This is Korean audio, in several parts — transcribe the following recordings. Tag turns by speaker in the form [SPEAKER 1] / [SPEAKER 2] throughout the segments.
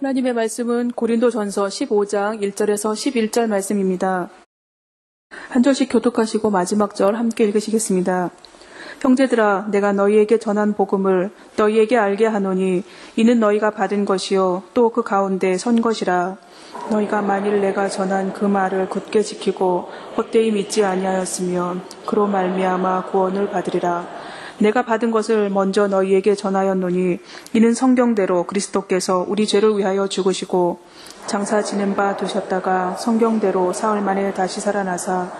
[SPEAKER 1] 하나님의 말씀은 고린도전서 15장 1절에서 11절 말씀입니다. 한 절씩 교독하시고 마지막 절 함께 읽으시겠습니다. 형제들아, 내가 너희에게 전한 복음을 너희에게 알게 하노니 이는 너희가 받은 것이요 또 그 가운데 선 것이라. 너희가 만일 내가 전한 그 말을 굳게 지키고 헛되이 믿지 아니하였으면 그로 말미암아 구원을 받으리라. 내가 받은 것을 먼저 너희에게 전하였노니 이는 성경대로 그리스도께서 우리 죄를 위하여 죽으시고 장사 지낸 바 두셨다가 성경대로 사흘 만에 다시 살아나사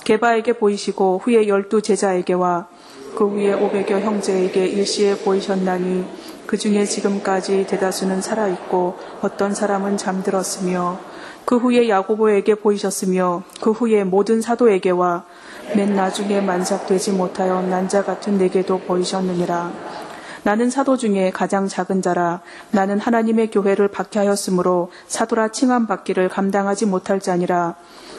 [SPEAKER 1] 게바에게 보이시고 후에 12 제자에게와 그 후에 500여 형제에게 일시에 보이셨나니 그 중에 지금까지 대다수는 살아있고 어떤 사람은 잠들었으며 그 후에 야고보에게 보이셨으며 그 후에 모든 사도에게와 맨 나중에 만삭되지 못하여 난자 같은 내게도 보이셨느니라. 나는 사도 중에 가장 작은 자라. 나는 하나님의 교회를 박해하였으므로 사도라 칭함받기를 감당하지 못할 자니라.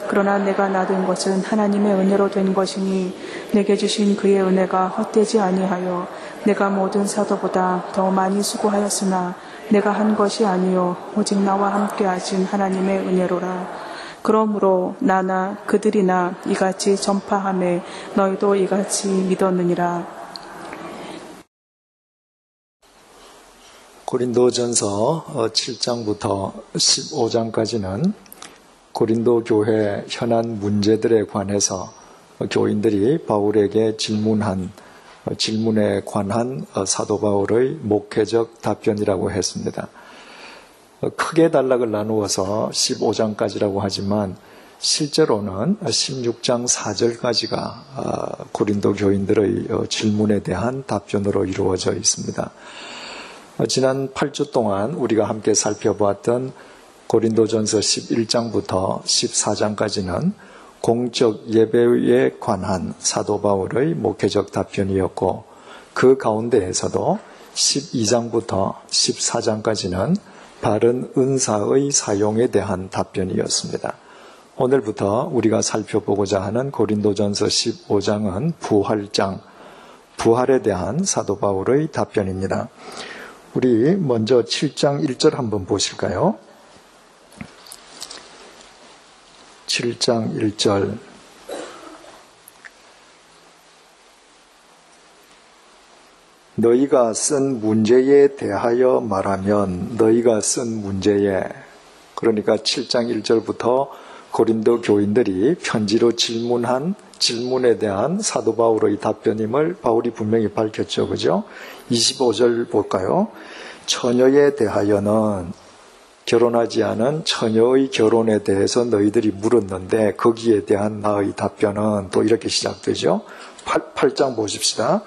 [SPEAKER 1] 그러나 내가 낳은 것은 하나님의 은혜로 된 것이니 내게 주신 그의 은혜가 헛되지 아니하여 내가 모든 사도보다 더 많이 수고하였으나 내가 한 것이 아니요 오직 나와 함께 하신 하나님의 은혜로라. 그러므로 나나 그들이나 이같이 전파하매 너희도 이같이 믿었느니라.
[SPEAKER 2] 고린도전서 7장부터 15장까지는 고린도 교회 현안 문제들에 관해서 교인들이 바울에게 질문한 질문에 관한 사도 바울의 목회적 답변이라고 했습니다. 크게 단락을 나누어서 15장까지라고 하지만 실제로는 16장 4절까지가 고린도 교인들의 질문에 대한 답변으로 이루어져 있습니다. 지난 8주 동안 우리가 함께 살펴보았던 고린도전서 11장부터 14장까지는 공적 예배에 관한 사도 바울의 목회적 답변이었고 그 가운데에서도 12장부터 14장까지는 바른 은사의 사용에 대한 답변이었습니다. 오늘부터 우리가 살펴보고자 하는 고린도전서 15장은 부활장, 부활에 대한 사도 바울의 답변입니다. 우리 먼저 7장 1절 한번 보실까요? 7장 1절. 너희가 쓴 문제에 대하여 말하면 너희가 쓴 문제에, 그러니까 7장 1절부터 고린도 교인들이 편지로 질문한 질문에 대한 사도 바울의 답변임을 바울이 분명히 밝혔죠. 그죠? 25절 볼까요? 처녀에 대하여는, 결혼하지 않은 처녀의 결혼에 대해서 너희들이 물었는데 거기에 대한 나의 답변은 또 이렇게 시작되죠. 8장 보십시다.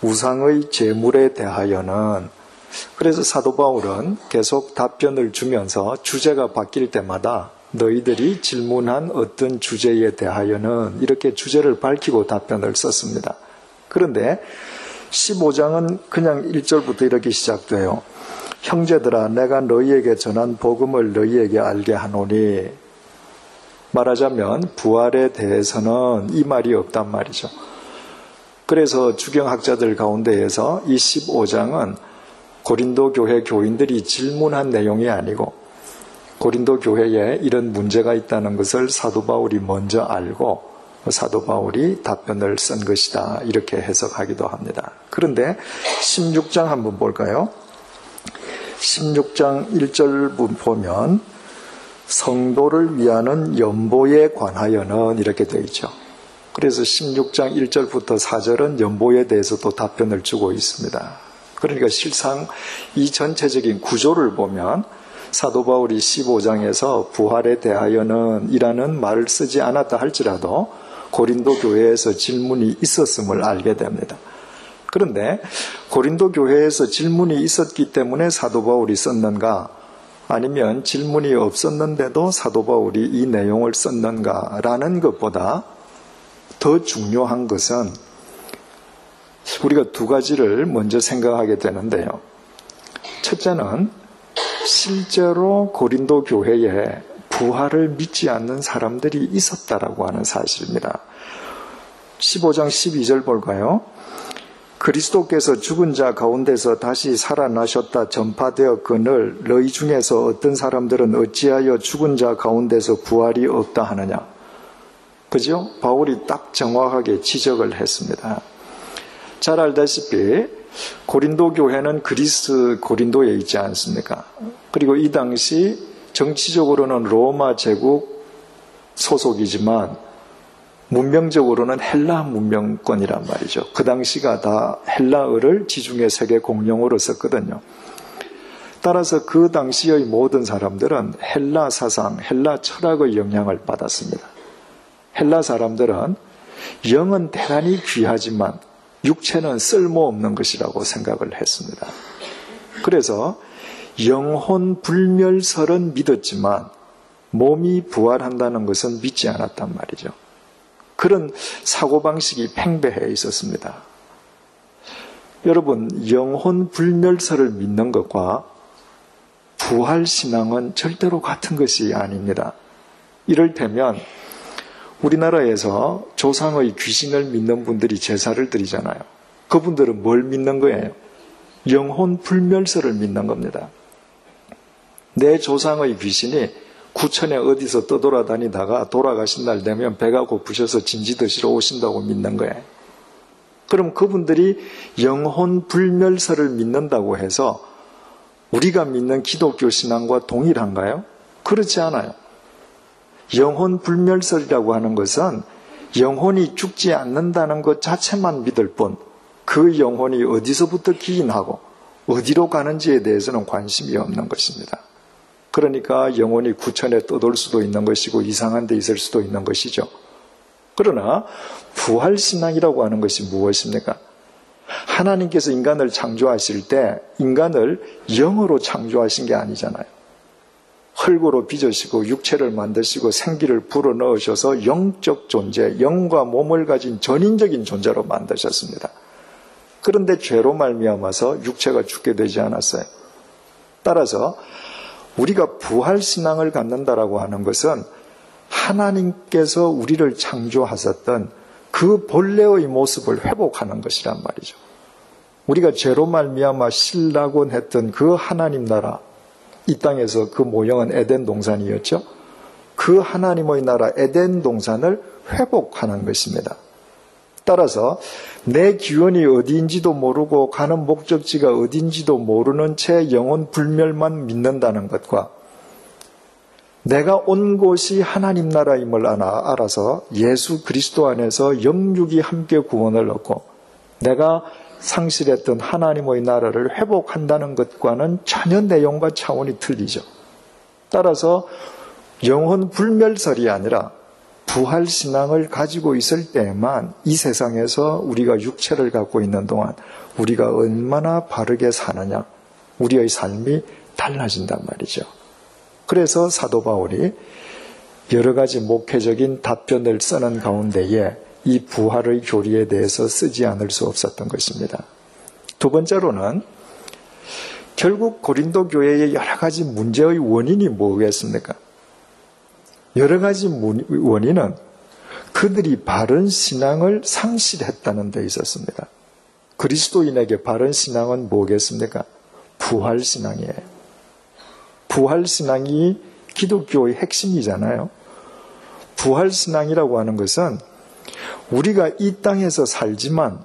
[SPEAKER 2] 우상의 제물에 대하여는, 그래서 사도 바울은 계속 답변을 주면서 주제가 바뀔 때마다 너희들이 질문한 어떤 주제에 대하여는 이렇게 주제를 밝히고 답변을 썼습니다. 그런데 15장은 그냥 1절부터 이렇게 시작돼요. 형제들아, 내가 너희에게 전한 복음을 너희에게 알게 하노니, 말하자면 부활에 대해서는 이 말이 없단 말이죠. 그래서 주경학자들 가운데에서 이 15장은 고린도 교회 교인들이 질문한 내용이 아니고 고린도 교회에 이런 문제가 있다는 것을 사도 바울이 먼저 알고 사도 바울이 답변을 쓴 것이다, 이렇게 해석하기도 합니다. 그런데 16장 한번 볼까요? 16장 1절 보면 성도를 위하는 연보에 관하여는 이렇게 되어 있죠. 그래서 16장 1절부터 4절은 연보에 대해서도 답변을 주고 있습니다. 그러니까 실상 이 전체적인 구조를 보면 사도 바울이 15장에서 부활에 대하여는 이라는 말을 쓰지 않았다 할지라도 고린도 교회에서 질문이 있었음을 알게 됩니다. 그런데 고린도 교회에서 질문이 있었기 때문에 사도 바울이 썼는가, 아니면 질문이 없었는데도 사도 바울이 이 내용을 썼는가라는 것보다 더 중요한 것은 우리가 두 가지를 먼저 생각하게 되는데요. 첫째는 실제로 고린도 교회에 부활을 믿지 않는 사람들이 있었다라고 하는 사실입니다. 15장 12절 볼까요? 그리스도께서 죽은 자 가운데서 다시 살아나셨다 전파되었거늘 너희 중에서 어떤 사람들은 어찌하여 죽은 자 가운데서 부활이 없다 하느냐. 그죠? 바울이 딱 정확하게 지적을 했습니다. 잘 알다시피 고린도 교회는 그리스 고린도에 있지 않습니까? 그리고 이 당시 정치적으로는 로마 제국 소속이지만 문명적으로는 헬라 문명권이란 말이죠. 그 당시가 다 헬라어를 지중해 세계 공용어로 썼거든요. 따라서 그 당시의 모든 사람들은 헬라 사상, 헬라 철학의 영향을 받았습니다. 헬라 사람들은 영은 대단히 귀하지만 육체는 쓸모없는 것이라고 생각을 했습니다. 그래서 영혼 불멸설은 믿었지만 몸이 부활한다는 것은 믿지 않았단 말이죠. 그런 사고방식이 팽배해 있었습니다. 여러분, 영혼 불멸설을 믿는 것과 부활신앙은 절대로 같은 것이 아닙니다. 이를테면 우리나라에서 조상의 귀신을 믿는 분들이 제사를 드리잖아요. 그분들은 뭘 믿는 거예요? 영혼 불멸설을 믿는 겁니다. 내 조상의 귀신이 구천에 어디서 떠돌아다니다가 돌아가신 날 되면 배가 고프셔서 진지 드시러 오신다고 믿는 거예요. 그럼 그분들이 영혼 불멸설을 믿는다고 해서 우리가 믿는 기독교 신앙과 동일한가요? 그렇지 않아요. 영혼 불멸설이라고 하는 것은 영혼이 죽지 않는다는 것 자체만 믿을 뿐 그 영혼이 어디서부터 기인하고 어디로 가는지에 대해서는 관심이 없는 것입니다. 그러니까 영혼이 구천에 떠돌 수도 있는 것이고 이상한 데 있을 수도 있는 것이죠. 그러나 부활신앙이라고 하는 것이 무엇입니까? 하나님께서 인간을 창조하실 때 인간을 영으로 창조하신 게 아니잖아요. 흙으로 빚으시고 육체를 만드시고 생기를 불어넣으셔서 영적 존재, 영과 몸을 가진 전인적인 존재로 만드셨습니다. 그런데 죄로 말미암아서 육체가 죽게 되지 않았어요. 따라서 우리가 부활신앙을 갖는다라고 하는 것은 하나님께서 우리를 창조하셨던 그 본래의 모습을 회복하는 것이란 말이죠. 우리가 죄로 말미암아 신라곤 했던 그 하나님 나라, 이 땅에서 그 모형은 에덴 동산이었죠. 그 하나님의 나라 에덴 동산을 회복하는 것입니다. 따라서 내 기원이 어디인지도 모르고 가는 목적지가 어디인지도 모르는 채 영혼 불멸만 믿는다는 것과 내가 온 곳이 하나님 나라임을 알아서 예수 그리스도 안에서 영육이 함께 구원을 얻고 내가 상실했던 하나님의 나라를 회복한다는 것과는 전혀 내용과 차원이 틀리죠. 따라서 영혼 불멸설이 아니라 부활신앙을 가지고 있을 때만 이 세상에서 우리가 육체를 갖고 있는 동안 우리가 얼마나 바르게 사느냐, 우리의 삶이 달라진단 말이죠. 그래서 사도 바울이 여러 가지 목회적인 답변을 쓰는 가운데에 이 부활의 교리에 대해서 쓰지 않을 수 없었던 것입니다. 두 번째로는 결국 고린도 교회의 여러 가지 문제의 원인이 뭐겠습니까? 여러 가지 원인은 그들이 바른 신앙을 상실했다는 데 있었습니다. 그리스도인에게 바른 신앙은 뭐겠습니까? 부활신앙이에요. 부활신앙이 기독교의 핵심이잖아요. 부활신앙이라고 하는 것은 우리가 이 땅에서 살지만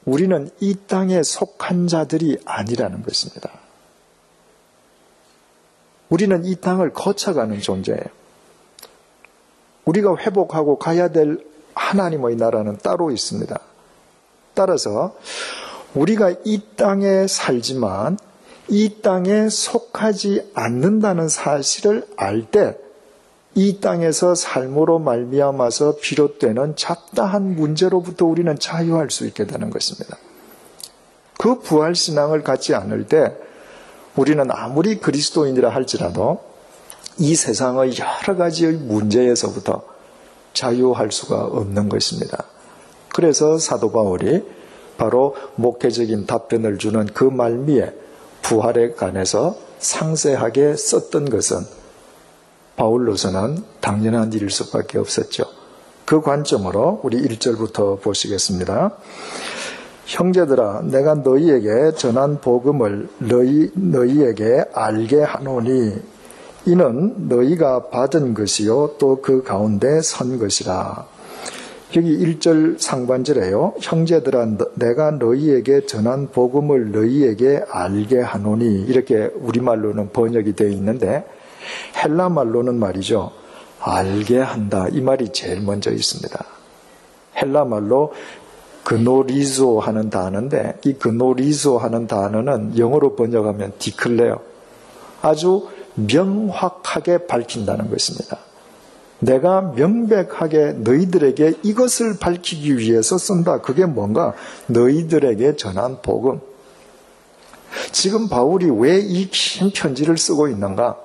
[SPEAKER 2] 우리는 이 땅에 속한 자들이 아니라는 것입니다. 우리는 이 땅을 거쳐가는 존재예요. 우리가 회복하고 가야 될 하나님의 나라는 따로 있습니다. 따라서 우리가 이 땅에 살지만 이 땅에 속하지 않는다는 사실을 알 때 이 땅에서 삶으로 말미암아서 비롯되는 잡다한 문제로부터 우리는 자유할 수 있게 되는 것입니다. 그 부활신앙을 갖지 않을 때 우리는 아무리 그리스도인이라 할지라도 이 세상의 여러 가지의 문제에서부터 자유할 수가 없는 것입니다. 그래서 사도 바울이 바로 목회적인 답변을 주는 그 말미에 부활에 관해서 상세하게 썼던 것은 바울로서는 당연한 일일 수밖에 없었죠. 그 관점으로 우리 1절부터 보시겠습니다. 형제들아 내가 너희에게 전한 복음을 너희에게 알게 하노니 이는 너희가 받은 것이요 또 그 가운데 선 것이라. 여기 1절 상반절에요. 형제들아 내가 너희에게 전한 복음을 너희에게 알게 하노니 이렇게 우리말로는 번역이 되어 있는데 헬라말로는 말이죠. 알게 한다. 이 말이 제일 먼저 있습니다. 헬라말로 그노리조 하는 단어인데 이 그노리조 하는 단어는 영어로 번역하면 디클레어. 아주 명확하게 밝힌다는 것입니다. 내가 명백하게 너희들에게 이것을 밝히기 위해서 쓴다. 그게 뭔가? 너희들에게 전한 복음. 지금 바울이 왜 이 긴 편지를 쓰고 있는가?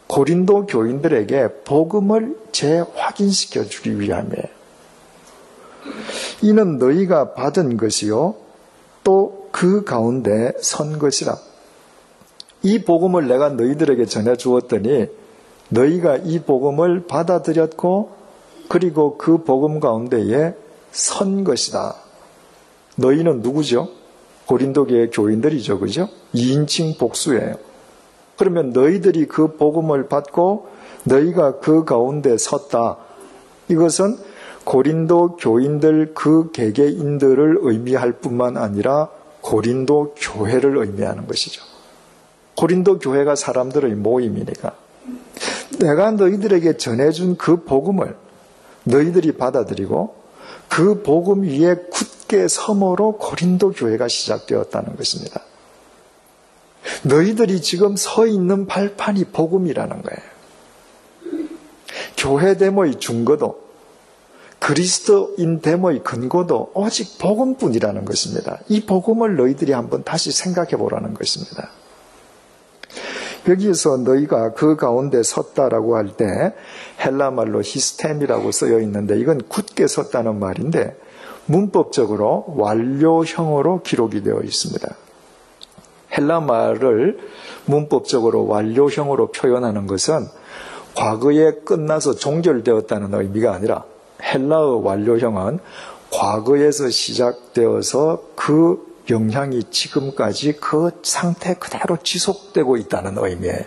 [SPEAKER 2] 고린도 교인들에게 복음을 재확인시켜 주기 위함이에요. 이는 너희가 받은 것이요 또 그 가운데 선 것이라. 이 복음을 내가 너희들에게 전해 주었더니 너희가 이 복음을 받아들였고 그리고 그 복음 가운데에 선 것이다. 너희는 누구죠? 고린도교의 교인들이죠. 그죠? 2인칭 복수예요. 그러면 너희들이 그 복음을 받고 너희가 그 가운데 섰다. 이것은 고린도 교인들 그 개개인들을 의미할 뿐만 아니라 고린도 교회를 의미하는 것이죠. 고린도 교회가 사람들의 모임이니까 내가 너희들에게 전해준 그 복음을 너희들이 받아들이고 그 복음 위에 굳게 섬으로 고린도 교회가 시작되었다는 것입니다. 너희들이 지금 서 있는 발판이 복음이라는 거예요. 교회됨의 증거도 그리스도인됨의 근거도 오직 복음뿐이라는 것입니다. 이 복음을 너희들이 한번 다시 생각해 보라는 것입니다. 여기에서 너희가 그 가운데 섰다라고 할 때 헬라말로 히스템이라고 쓰여 있는데 이건 굳게 섰다는 말인데 문법적으로 완료형으로 기록이 되어 있습니다. 헬라말을 문법적으로 완료형으로 표현하는 것은 과거에 끝나서 종결되었다는 의미가 아니라 헬라어 완료형은 과거에서 시작되어서 그 영향이 지금까지 그 상태 그대로 지속되고 있다는 의미예요.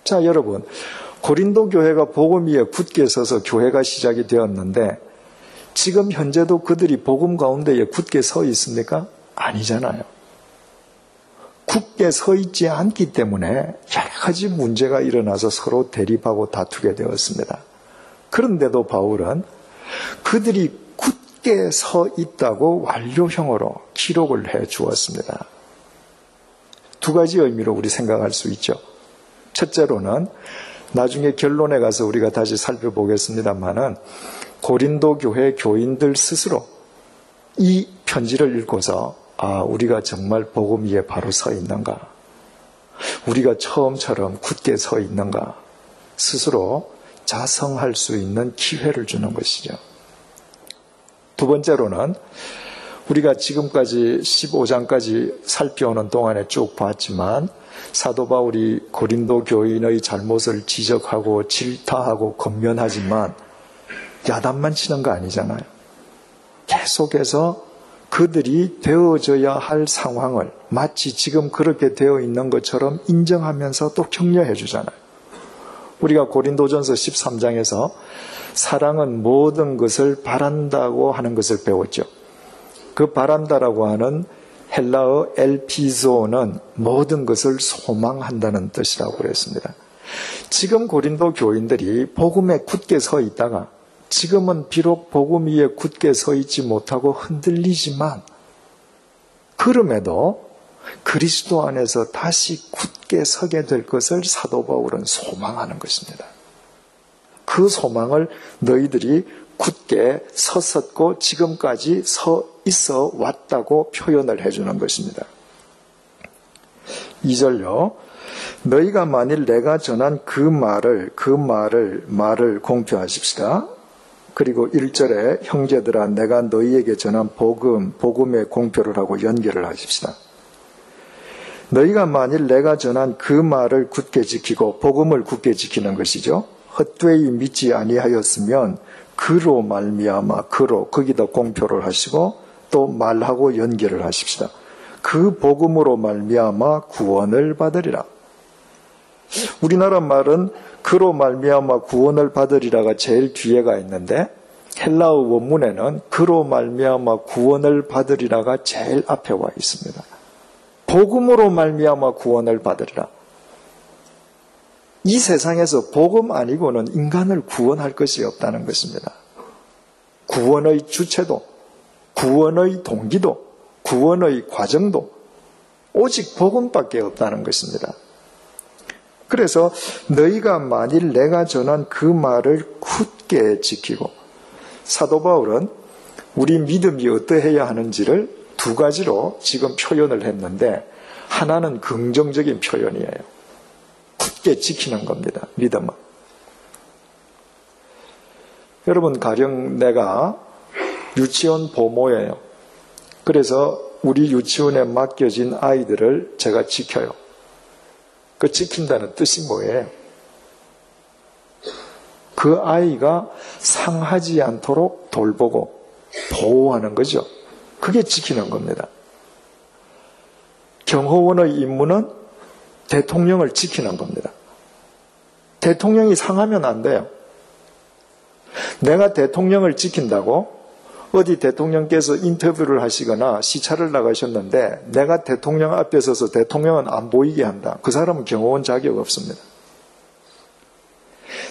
[SPEAKER 2] 자, 여러분, 고린도 교회가 복음 위에 굳게 서서 교회가 시작이 되었는데 지금 현재도 그들이 복음 가운데에 굳게 서 있습니까? 아니잖아요. 굳게 서 있지 않기 때문에 여러 가지 문제가 일어나서 서로 대립하고 다투게 되었습니다. 그런데도 바울은 그들이 굳게 서 있다고 완료형으로 기록을 해 주었습니다. 두 가지 의미로 우리 생각할 수 있죠. 첫째로는 나중에 결론에 가서 우리가 다시 살펴보겠습니다만은 고린도 교회 교인들 스스로 이 편지를 읽고서 우리가 정말 복음 위에 바로 서 있는가? 우리가 처음처럼 굳게 서 있는가? 스스로 자성할 수 있는 기회를 주는 것이죠. 두 번째로는 우리가 지금까지 15장까지 살펴오는 동안에 쭉 봤지만 사도 바울이 고린도 교인의 잘못을 지적하고 질타하고 권면하지만 야단만 치는 거 아니잖아요. 계속해서 그들이 되어져야 할 상황을 마치 지금 그렇게 되어 있는 것처럼 인정하면서 또 격려해 주잖아요. 우리가 고린도전서 13장에서 사랑은 모든 것을 바란다고 하는 것을 배웠죠. 그 바란다라고 하는 헬라어 엘피조는 모든 것을 소망한다는 뜻이라고 그랬습니다. 지금 고린도 교인들이 복음에 굳게 서 있다가 지금은 비록 복음 위에 굳게 서 있지 못하고 흔들리지만 그럼에도 그리스도 안에서 다시 굳게 서게 될 것을 사도 바울은 소망하는 것입니다. 그 소망을 너희들이 굳게 섰었고 지금까지 서 있어 왔다고 표현을 해주는 것입니다. 2절요. 너희가 만일 내가 전한 그 말을 공표하십시다. 그리고 1절에 형제들아 내가 너희에게 전한 복음의 공표를 하고 연결을 하십시다. 너희가 만일 내가 전한 그 말을 굳게 지키고 복음을 굳게 지키는 것이죠. 헛되이 믿지 아니하였으면 그로 말미암아 거기다 공표를 하시고 또 말하고 연결을 하십시다. 그 복음으로 말미암아 구원을 받으리라. 우리나라 말은 그로 말미암아 구원을 받으리라가 제일 뒤에가 있는데 헬라어 원문에는 그로 말미암아 구원을 받으리라가 제일 앞에 와 있습니다. 복음으로 말미암아 구원을 받으리라. 이 세상에서 복음 아니고는 인간을 구원할 것이 없다는 것입니다. 구원의 주체도, 구원의 동기도, 구원의 과정도 오직 복음밖에 없다는 것입니다. 그래서 너희가 만일 내가 전한 그 말을 굳게 지키고, 사도 바울은 우리 믿음이 어떠해야 하는지를 두 가지로 지금 표현을 했는데, 하나는 긍정적인 표현이에요. 굳게 지키는 겁니다. 믿음은. 여러분, 가령 내가 유치원 보모예요. 그래서 우리 유치원에 맡겨진 아이들을 제가 지켜요. 그 지킨다는 뜻이 뭐예요? 그 아이가 상하지 않도록 돌보고 보호하는 거죠. 그게 지키는 겁니다. 경호원의 임무는 대통령을 지키는 겁니다. 대통령이 상하면 안 돼요. 내가 대통령을 지킨다고 어디 대통령께서 인터뷰를 하시거나 시찰을 나가셨는데 내가 대통령 앞에 서서 대통령은 안 보이게 한다. 그 사람은 경호원 자격 없습니다.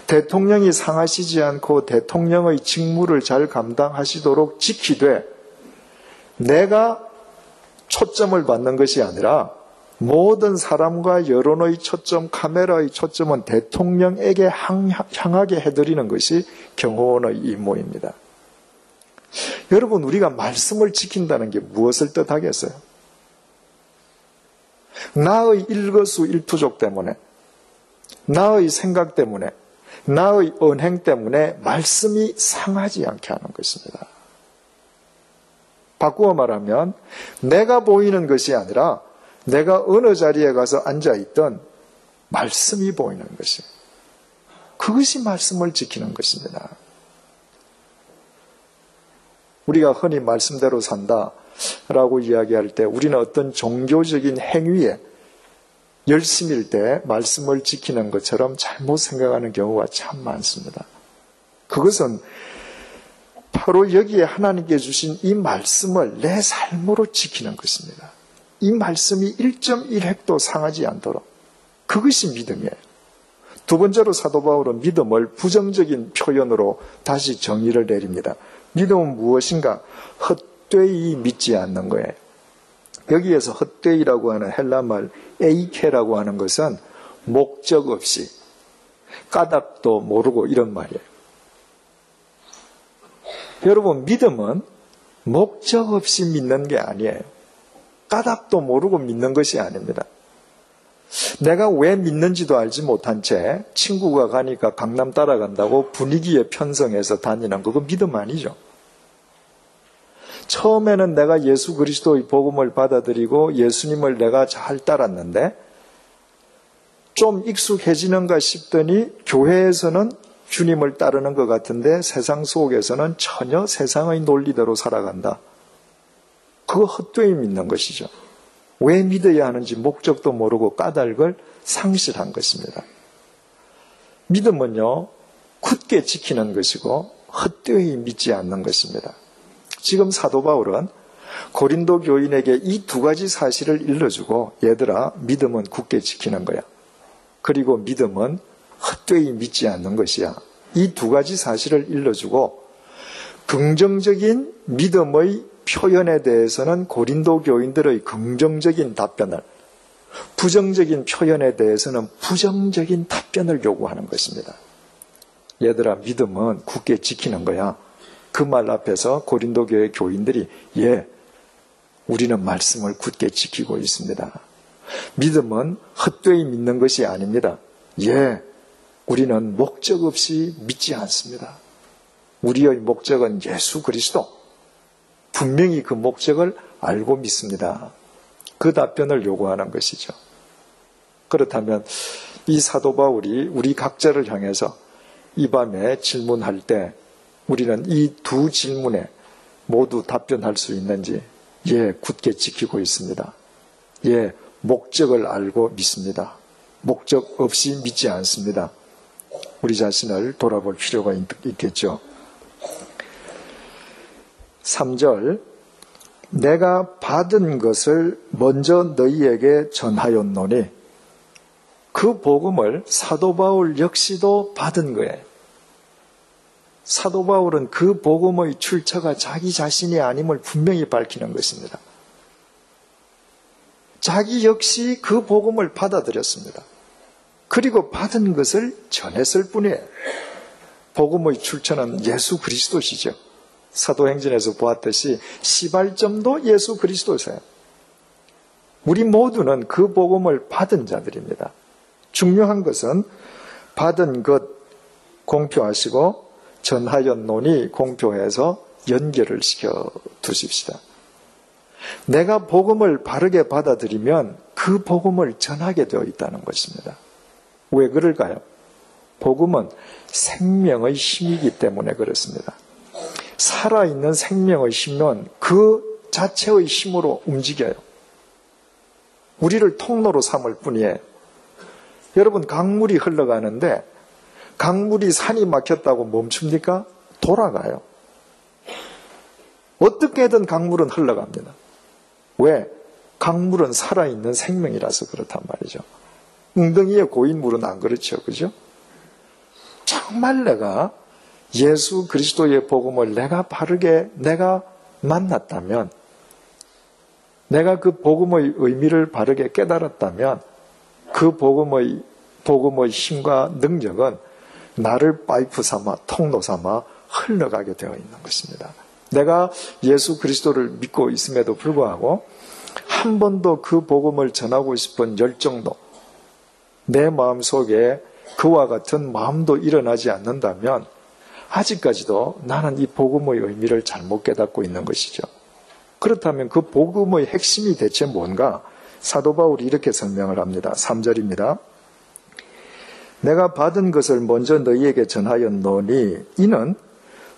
[SPEAKER 2] 대통령이 상하시지 않고 대통령의 직무를 잘 감당하시도록 지키되 내가 초점을 받는 것이 아니라 모든 사람과 여론의 초점, 카메라의 초점은 대통령에게 향하게 해드리는 것이 경호원의 임무입니다. 여러분, 우리가 말씀을 지킨다는 게 무엇을 뜻하겠어요? 나의 일거수일투족 때문에, 나의 생각 때문에, 나의 언행 때문에 말씀이 상하지 않게 하는 것입니다. 바꾸어 말하면 내가 보이는 것이 아니라 내가 어느 자리에 가서 앉아있던 말씀이 보이는 것이에요. 그것이 말씀을 지키는 것입니다. 우리가 흔히 말씀대로 산다라고 이야기할 때 우리는 어떤 종교적인 행위에 열심일 때 말씀을 지키는 것처럼 잘못 생각하는 경우가 참 많습니다. 그것은 바로 여기에 하나님께 주신 이 말씀을 내 삶으로 지키는 것입니다. 이 말씀이 1.1획도 상하지 않도록. 그것이 믿음이에요. 두 번째로 사도 바울은 믿음을 부정적인 표현으로 다시 정의를 내립니다. 믿음은 무엇인가? 헛되이 믿지 않는 거예요. 여기에서 헛되이라고 하는 헬라말 에이케라고 하는 것은 목적 없이 까닭도 모르고 이런 말이에요. 여러분, 믿음은 목적 없이 믿는 게 아니에요. 까닭도 모르고 믿는 것이 아닙니다. 내가 왜 믿는지도 알지 못한 채 친구가 가니까 강남 따라간다고 분위기에 편성해서 다니는 거, 그거 믿음 아니죠. 처음에는 내가 예수 그리스도의 복음을 받아들이고 예수님을 내가 잘 따랐는데 좀 익숙해지는가 싶더니 교회에서는 주님을 따르는 것 같은데 세상 속에서는 전혀 세상의 논리대로 살아간다. 그거 헛되이 믿는 것이죠. 왜 믿어야 하는지 목적도 모르고 까닭을 상실한 것입니다. 믿음은요, 굳게 지키는 것이고 헛되이 믿지 않는 것입니다. 지금 사도 바울은 고린도 교인에게 이 두 가지 사실을 일러주고, 얘들아, 믿음은 굳게 지키는 거야. 그리고 믿음은 헛되이 믿지 않는 것이야. 이 두 가지 사실을 일러주고 긍정적인 믿음의 표현에 대해서는 고린도 교인들의 긍정적인 답변을, 부정적인 표현에 대해서는 부정적인 답변을 요구하는 것입니다. 얘들아, 믿음은 굳게 지키는 거야. 그 말 앞에서 고린도 교회 교인들이 우리는 말씀을 굳게 지키고 있습니다. 믿음은 헛되이 믿는 것이 아닙니다. 우리는 목적 없이 믿지 않습니다. 우리의 목적은 예수 그리스도. 분명히 그 목적을 알고 믿습니다. 그 답변을 요구하는 것이죠. 그렇다면 이 사도 바울이 우리 각자를 향해서 이 밤에 질문할 때 우리는 이 두 질문에 모두 답변할 수 있는지, 예, 굳게 지키고 있습니다. 예, 목적을 알고 믿습니다. 목적 없이 믿지 않습니다. 우리 자신을 돌아볼 필요가 있겠죠. 3절, 내가 받은 것을 먼저 너희에게 전하였노니, 그 복음을 사도 바울 역시도 받은 거예요. 사도 바울은 그 복음의 출처가 자기 자신이 아님을 분명히 밝히는 것입니다. 자기 역시 그 복음을 받아들였습니다. 그리고 받은 것을 전했을 뿐이에요. 복음의 출처는 예수 그리스도시죠. 사도행전에서 보았듯이 시발점도 예수 그리스도세요. 우리 모두는 그 복음을 받은 자들입니다. 중요한 것은 받은 것 공표하시고 전하였노니 공표해서 연결을 시켜 두십시다. 내가 복음을 바르게 받아들이면 그 복음을 전하게 되어 있다는 것입니다. 왜 그럴까요? 복음은 생명의 힘이기 때문에 그렇습니다. 살아있는 생명의 힘은 그 자체의 힘으로 움직여요. 우리를 통로로 삼을 뿐이에요. 여러분, 강물이 흘러가는데 강물이 산이 막혔다고 멈춥니까? 돌아가요. 어떻게든 강물은 흘러갑니다. 왜? 강물은 살아있는 생명이라서 그렇단 말이죠. 웅덩이에 고인 물은 안 그렇죠. 그죠? 정말 내가 예수 그리스도의 복음을 내가 바르게 내가 만났다면, 내가 그 복음의 의미를 바르게 깨달았다면, 그 복음의 힘과 능력은 나를 파이프 삼아, 통로 삼아 흘러가게 되어 있는 것입니다. 내가 예수 그리스도를 믿고 있음에도 불구하고 한 번도 그 복음을 전하고 싶은 열정도, 내 마음속에 그와 같은 마음도 일어나지 않는다면 아직까지도 나는 이 복음의 의미를 잘못 깨닫고 있는 것이죠. 그렇다면 그 복음의 핵심이 대체 뭔가? 사도 바울이 이렇게 설명을 합니다. 3절입니다. 내가 받은 것을 먼저 너희에게 전하였노니 이는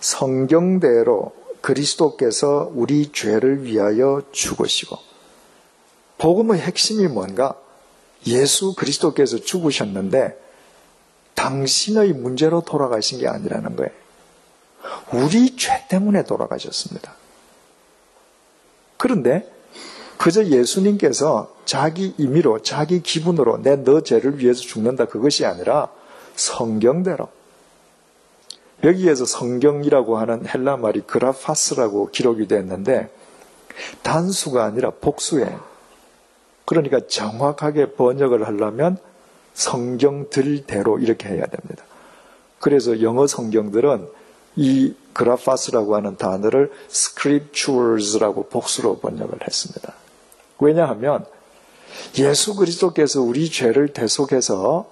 [SPEAKER 2] 성경대로 그리스도께서 우리 죄를 위하여 죽으시고, 복음의 핵심이 뭔가? 예수 그리스도께서 죽으셨는데 당신의 문제로 돌아가신 게 아니라는 거예요. 우리 죄 때문에 돌아가셨습니다. 그런데 그저 예수님께서 자기 임의로, 자기 기분으로 너 죄를 위해서 죽는다, 그것이 아니라 성경대로. 여기에서 성경이라고 하는 헬라 말이 그라파스라고 기록이 됐는데 단수가 아니라 복수예요. 그러니까 정확하게 번역을 하려면 성경들대로 이렇게 해야 됩니다. 그래서 영어 성경들은 이 그라파스라고 하는 단어를 scriptures라고 복수로 번역을 했습니다. 왜냐하면 예수 그리스도께서 우리 죄를 대속해서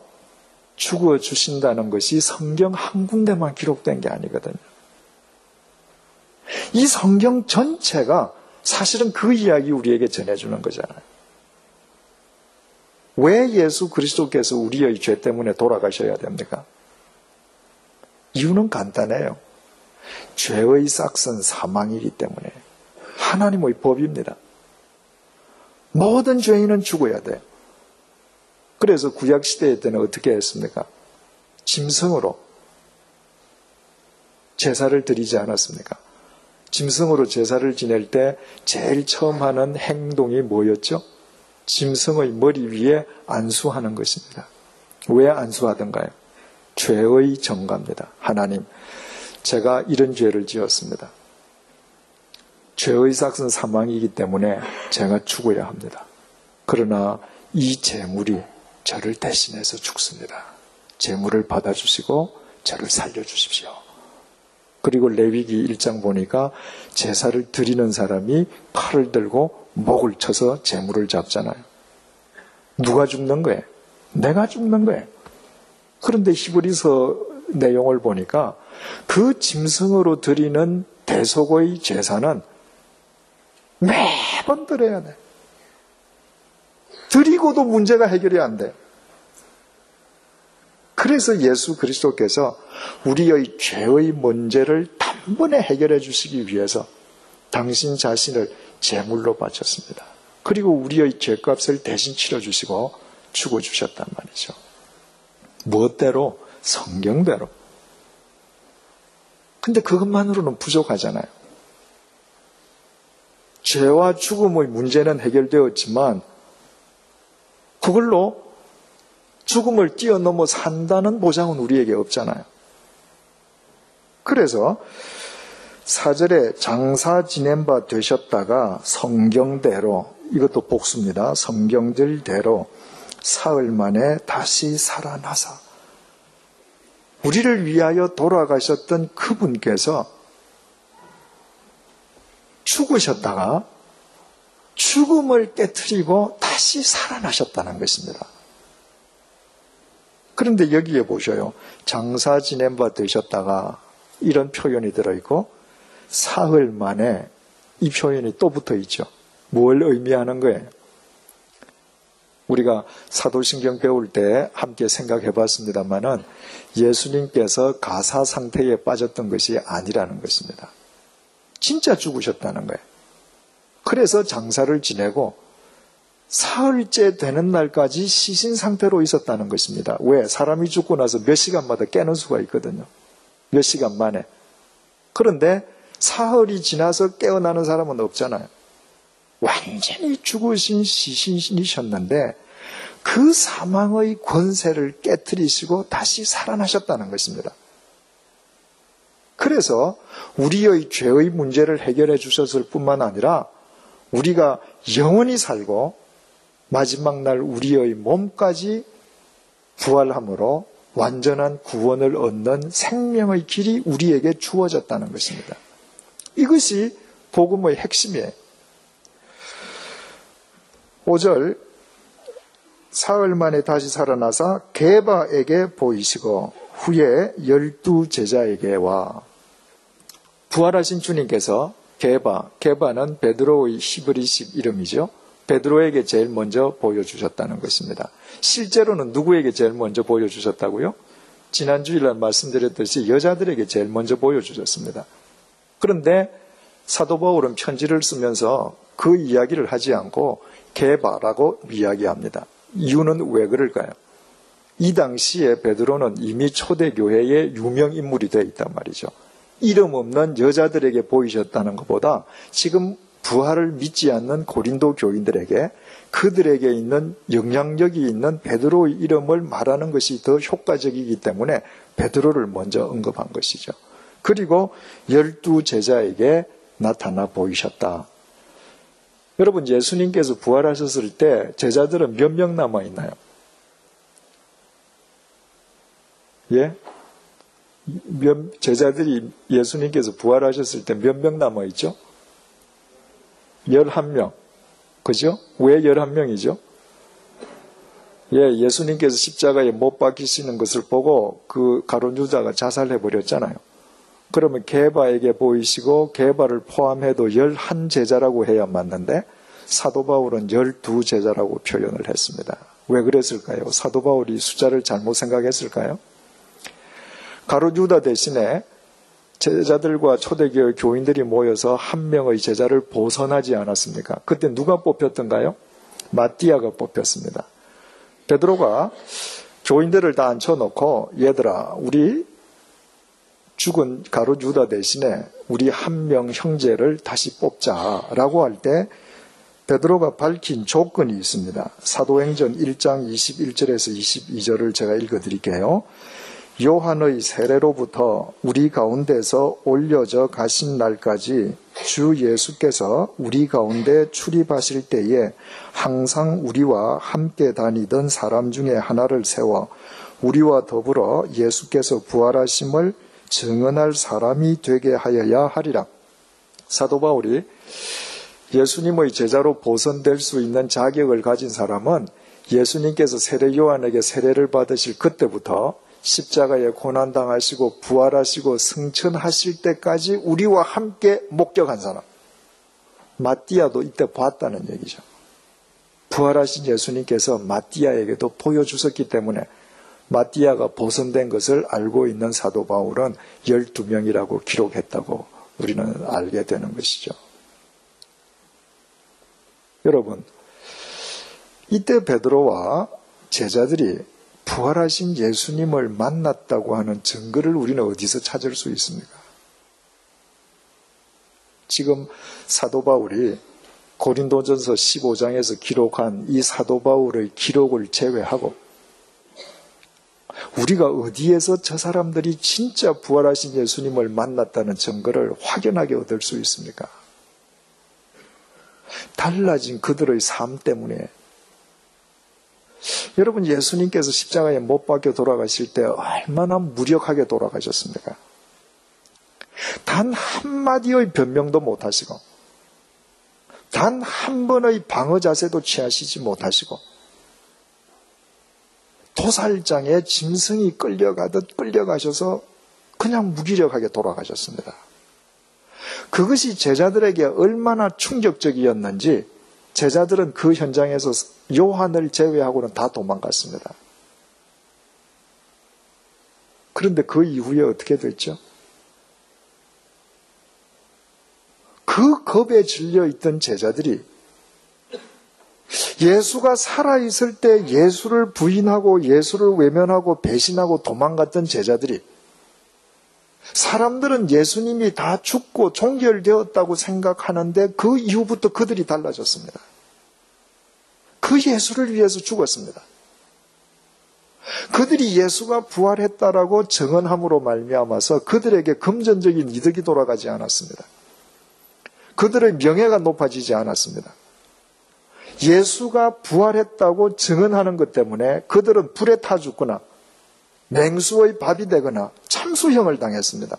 [SPEAKER 2] 죽어 주신다는 것이 성경 한 군데만 기록된 게 아니거든요. 이 성경 전체가 사실은 그 이야기 우리에게 전해주는 거잖아요. 왜 예수 그리스도께서 우리의 죄 때문에 돌아가셔야 됩니까? 이유는 간단해요. 죄의 싹은 사망이기 때문에. 하나님의 법입니다. 모든 죄인은 죽어야 돼요. 그래서 구약시대 때는 어떻게 했습니까? 짐승으로 제사를 드리지 않았습니까? 짐승으로 제사를 지낼 때 제일 처음 하는 행동이 뭐였죠? 짐승의 머리 위에 안수하는 것입니다. 왜 안수하던가요? 죄의 정가입니다. 하나님, 제가 이런 죄를 지었습니다. 죄의 삭은 사망이기 때문에 제가 죽어야 합니다. 그러나 이 제물이 저를 대신해서 죽습니다. 제물을 받아주시고 저를 살려주십시오. 그리고 레위기 1장 보니까 제사를 드리는 사람이 칼을 들고 목을 쳐서 제물을 잡잖아요. 누가 죽는 거예요? 내가 죽는 거예요. 그런데 히브리서 내용을 보니까 그 짐승으로 드리는 대속의 제사는 매번 드려야 돼. 드리고도 문제가 해결이 안 돼. 그래서 예수 그리스도께서 우리의 죄의 문제를 단번에 해결해 주시기 위해서 당신 자신을 제물로 바쳤습니다. 그리고 우리의 죄값을 대신 치러주시고 죽어주셨단 말이죠. 무엇대로? 성경대로. 근데 그것만으로는 부족하잖아요. 죄와 죽음의 문제는 해결되었지만 그걸로 죽음을 뛰어넘어 산다는 보장은 우리에게 없잖아요. 그래서 4절에 장사 지낸 바 되셨다가 성경대로, 이것도 복수입니다. 성경들대로 사흘 만에 다시 살아나사. 우리를 위하여 돌아가셨던 그분께서 죽으셨다가 죽음을 깨트리고 다시 살아나셨다는 것입니다. 그런데 여기에 보셔요. 장사 지낸 바 되셨다가 이런 표현이 들어있고 사흘 만에 이 표현이 또 붙어 있죠. 뭘 의미하는 거예요? 우리가 사도신경 배울 때 함께 생각해 봤습니다만은 예수님께서 가사 상태에 빠졌던 것이 아니라는 것입니다. 진짜 죽으셨다는 거예요. 그래서 장사를 지내고 사흘째 되는 날까지 시신 상태로 있었다는 것입니다. 왜? 사람이 죽고 나서 몇 시간마다 깨는 수가 있거든요. 몇 시간 만에. 그런데 사흘이 지나서 깨어나는 사람은 없잖아요. 완전히 죽으신 시신이셨는데 그 사망의 권세를 깨트리시고 다시 살아나셨다는 것입니다. 그래서 우리의 죄의 문제를 해결해 주셨을 뿐만 아니라 우리가 영원히 살고 마지막 날 우리의 몸까지 부활함으로 완전한 구원을 얻는 생명의 길이 우리에게 주어졌다는 것입니다. 이것이 복음의 핵심이에요. 5절, 사흘 만에 다시 살아나사 게바에게 보이시고 후에 12제자에게와. 부활하신 주님께서 게바는 베드로의 히브리식 이름이죠. 베드로에게 제일 먼저 보여주셨다는 것입니다. 실제로는 누구에게 제일 먼저 보여주셨다고요? 지난 주일날 말씀드렸듯이 여자들에게 제일 먼저 보여주셨습니다. 그런데 사도 바울은 편지를 쓰면서 그 이야기를 하지 않고 게바라고 이야기합니다. 이유는 왜 그럴까요? 이 당시에 베드로는 이미 초대교회의 유명인물이 되어 있단 말이죠. 이름 없는 여자들에게 보이셨다는 것보다 지금 부활을 믿지 않는 고린도 교인들에게 그들에게 있는 영향력이 있는 베드로의 이름을 말하는 것이 더 효과적이기 때문에 베드로를 먼저 언급한 것이죠. 그리고 12제자에게 나타나 보이셨다. 여러분, 예수님께서 부활하셨을 때 제자들은 몇 명 남아있나요? 예? 제자들이 예수님께서 부활하셨을 때 몇 명 남아있죠? 11명. 그죠? 왜 11명이죠? 예, 예수님께서 십자가에 못 박히시는 것을 보고 그 가룟 유다가 자살해버렸잖아요. 그러면 게바에게 보이시고 게바를 포함해도 11제자라고 해야 맞는데 사도 바울은 12제자라고 표현을 했습니다. 왜 그랬을까요? 사도 바울이 숫자를 잘못 생각했을까요? 가룟 유다 대신에 제자들과 초대교회 교인들이 모여서 한 명의 제자를 보선하지 않았습니까? 그때 누가 뽑혔던가요? 마띠아가 뽑혔습니다. 베드로가 교인들을 다 앉혀놓고 얘들아, 우리 죽은 가룟 유다 대신에 우리 한 명 형제를 다시 뽑자라고 할 때 베드로가 밝힌 조건이 있습니다. 사도행전 1장 21절에서 22절을 제가 읽어드릴게요. 요한의 세례로부터 우리 가운데서 올려져 가신 날까지 주 예수께서 우리 가운데 출입하실 때에 항상 우리와 함께 다니던 사람 중에 하나를 세워 우리와 더불어 예수께서 부활하심을 증언할 사람이 되게 하여야 하리라. 사도 바울이 예수님의 제자로 보선될 수 있는 자격을 가진 사람은 예수님께서 세례 요한에게 세례를 받으실 그때부터 십자가에 고난당하시고 부활하시고 승천하실 때까지 우리와 함께 목격한 사람. 마띠아도 이때 봤다는 얘기죠. 부활하신 예수님께서 마띠아에게도 보여주셨기 때문에 마띠아가 보선된 것을 알고 있는 사도 바울은 12명이라고 기록했다고 우리는 알게 되는 것이죠. 여러분, 이때 베드로와 제자들이 부활하신 예수님을 만났다고 하는 증거를 우리는 어디서 찾을 수 있습니까? 지금 사도 바울이 고린도전서 15장에서 기록한 이 사도 바울의 기록을 제외하고 우리가 어디에서 저 사람들이 진짜 부활하신 예수님을 만났다는 증거를 확연하게 얻을 수 있습니까? 달라진 그들의 삶 때문에. 여러분, 예수님께서 십자가에 못 박혀 돌아가실 때 얼마나 무력하게 돌아가셨습니까? 단 한마디의 변명도 못하시고 단 한 번의 방어 자세도 취하시지 못하시고 도살장에 짐승이 끌려가듯 끌려가셔서 그냥 무기력하게 돌아가셨습니다. 그것이 제자들에게 얼마나 충격적이었는지 제자들은 그 현장에서 요한을 제외하고는 다 도망갔습니다. 그런데 그 이후에 어떻게 됐죠? 그 겁에 질려있던 제자들이 예수가 살아있을 때 예수를 부인하고 예수를 외면하고 배신하고 도망갔던 제자들이 사람들은 예수님이 다 죽고 종결되었다고 생각하는데 그 이후부터 그들이 달라졌습니다. 그 예수를 위해서 죽었습니다. 그들이 예수가 부활했다라고 증언함으로 말미암아서 그들에게 금전적인 이득이 돌아가지 않았습니다. 그들의 명예가 높아지지 않았습니다. 예수가 부활했다고 증언하는 것 때문에 그들은 불에 타 죽거나 맹수의 밥이 되거나 참수형을 당했습니다.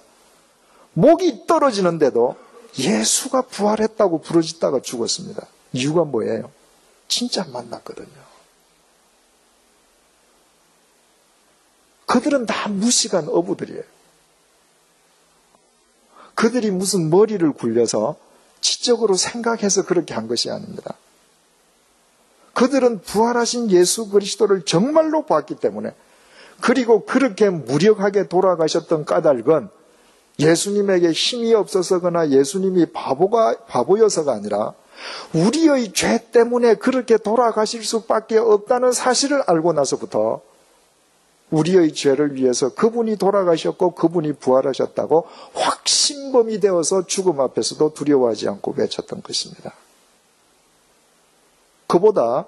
[SPEAKER 2] 목이 떨어지는데도 예수가 부활했다고 부르짖다가 죽었습니다. 이유가 뭐예요? 진짜 만났거든요. 그들은 다 무식한 어부들이에요. 그들이 무슨 머리를 굴려서 지적으로 생각해서 그렇게 한 것이 아닙니다. 그들은 부활하신 예수 그리스도를 정말로 봤기 때문에, 그리고 그렇게 무력하게 돌아가셨던 까닭은 예수님에게 힘이 없어서거나 예수님이 바보여서가 아니라 우리의 죄 때문에 그렇게 돌아가실 수밖에 없다는 사실을 알고 나서부터 우리의 죄를 위해서 그분이 돌아가셨고 그분이 부활하셨다고 확신범이 되어서 죽음 앞에서도 두려워하지 않고 외쳤던 것입니다. 그보다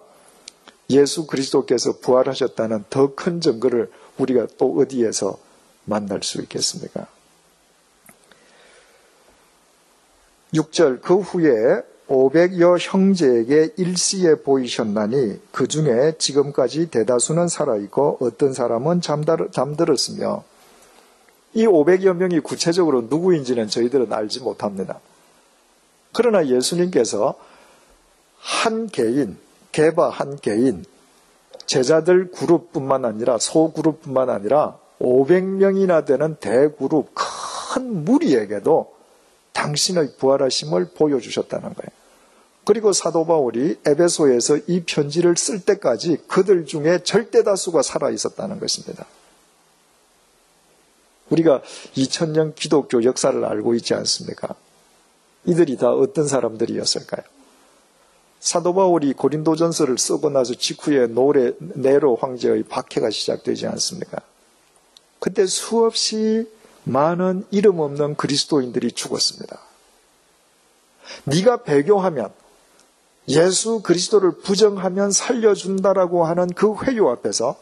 [SPEAKER 2] 예수 그리스도께서 부활하셨다는 더 큰 증거를 우리가 또 어디에서 만날 수 있겠습니까? 6절, 그 후에 500여 형제에게 일시에 보이셨나니 그 중에 지금까지 대다수는 살아있고 어떤 사람은 잠들었으며, 이 500여 명이 구체적으로 누구인지는 저희들은 알지 못합니다. 그러나 예수님께서 한 개인, 게바 한 개인, 제자들 그룹뿐만 아니라 소그룹뿐만 아니라 500명이나 되는 대그룹, 큰 무리에게도 당신의 부활하심을 보여주셨다는 거예요. 그리고 사도 바울이 에베소에서 이 편지를 쓸 때까지 그들 중에 절대 다수가 살아있었다는 것입니다. 우리가 2000년 기독교 역사를 알고 있지 않습니까? 이들이 다 어떤 사람들이었을까요? 사도 바울이 고린도전서를 쓰고 나서 직후에 네로 황제의 박해가 시작되지 않습니까? 그때 수없이 많은 이름 없는 그리스도인들이 죽었습니다. 네가 배교하면, 예수 그리스도를 부정하면 살려준다라고 하는 그 회유 앞에서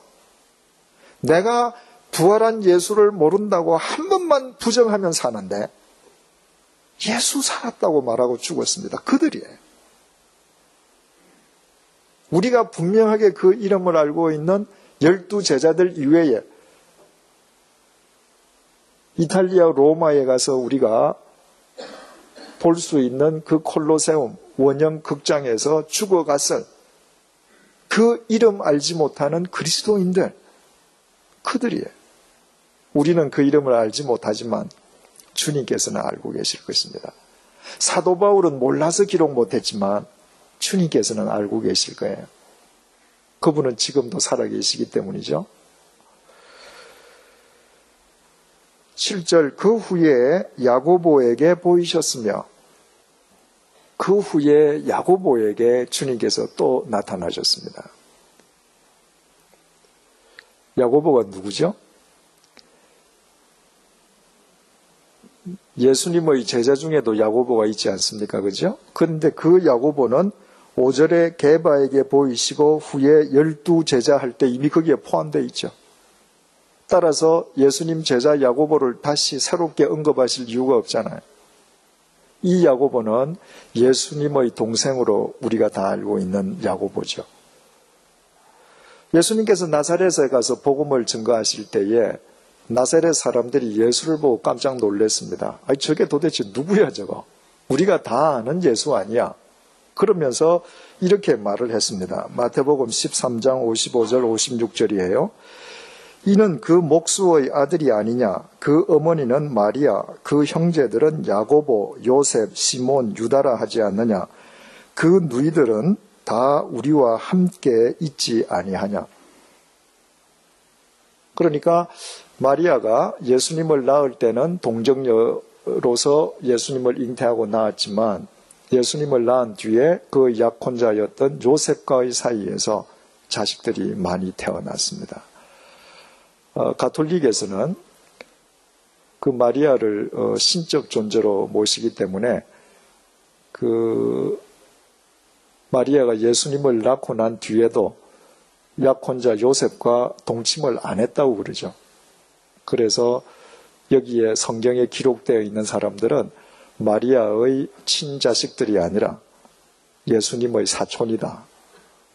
[SPEAKER 2] 내가 부활한 예수를 모른다고 한 번만 부정하면 사는데 예수 살았다고 말하고 죽었습니다. 그들이에요. 우리가 분명하게 그 이름을 알고 있는 12제자들 이외에 이탈리아 로마에 가서 우리가 볼 수 있는 그 콜로세움 원형 극장에서 죽어갔을 그 이름 알지 못하는 그리스도인들, 그들이에요. 우리는 그 이름을 알지 못하지만 주님께서는 알고 계실 것입니다. 사도 바울은 몰라서 기록 못했지만 주님께서는 알고 계실 거예요. 그분은 지금도 살아계시기 때문이죠. 7절, 그 후에 야고보에게 보이셨으며, 그 후에 야고보에게 주님께서 또 나타나셨습니다. 야고보가 누구죠? 예수님의 제자 중에도 야고보가 있지 않습니까? 그죠? 그런데 그 야고보는 5절에 게바에게 보이시고 후에 12제자 할 때 이미 거기에 포함되어 있죠. 따라서 예수님 제자 야고보를 다시 새롭게 언급하실 이유가 없잖아요. 이 야고보는 예수님의 동생으로 우리가 다 알고 있는 야고보죠. 예수님께서 나사렛에 가서 복음을 증거하실 때에 나사렛 사람들이 예수를 보고 깜짝 놀랐습니다. 아니 저게 도대체 누구야 저거? 우리가 다 아는 예수 아니야? 그러면서 이렇게 말을 했습니다. 마태복음 13장 55절 56절이에요. 이는 그 목수의 아들이 아니냐? 그 어머니는 마리아, 그 형제들은 야고보, 요셉, 시몬, 유다라 하지 않느냐? 그 누이들은 다 우리와 함께 있지 아니하냐? 그러니까 마리아가 예수님을 낳을 때는 동정녀로서 예수님을 잉태하고 낳았지만 예수님을 낳은 뒤에 그 약혼자였던 요셉과의 사이에서 자식들이 많이 태어났습니다. 가톨릭에서는 그 마리아를 신적 존재로 모시기 때문에 그 마리아가 예수님을 낳고 난 뒤에도 약혼자 요셉과 동침을 안 했다고 그러죠. 그래서 여기에 성경에 기록되어 있는 사람들은 마리아의 친자식들이 아니라 예수님의 사촌이다.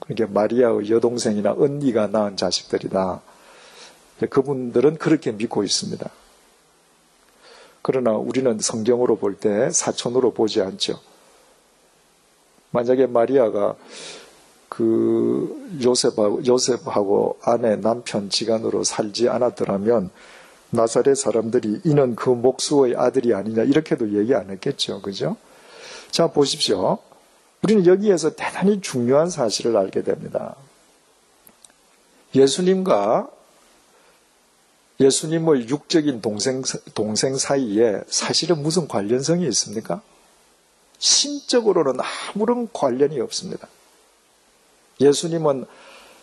[SPEAKER 2] 그러니까 마리아의 여동생이나 언니가 낳은 자식들이다. 그분들은 그렇게 믿고 있습니다. 그러나 우리는 성경으로 볼 때 사촌으로 보지 않죠. 만약에 마리아가 그 요셉하고 아내, 남편, 지간으로 살지 않았더라면 나사렛 사람들이 이는 그 목수의 아들이 아니냐 이렇게도 얘기 안 했겠죠. 그죠? 자, 보십시오. 우리는 여기에서 대단히 중요한 사실을 알게 됩니다. 예수님과 예수님의 육적인 동생 사이에 사실은 무슨 관련성이 있습니까? 신적으로는 아무런 관련이 없습니다. 예수님은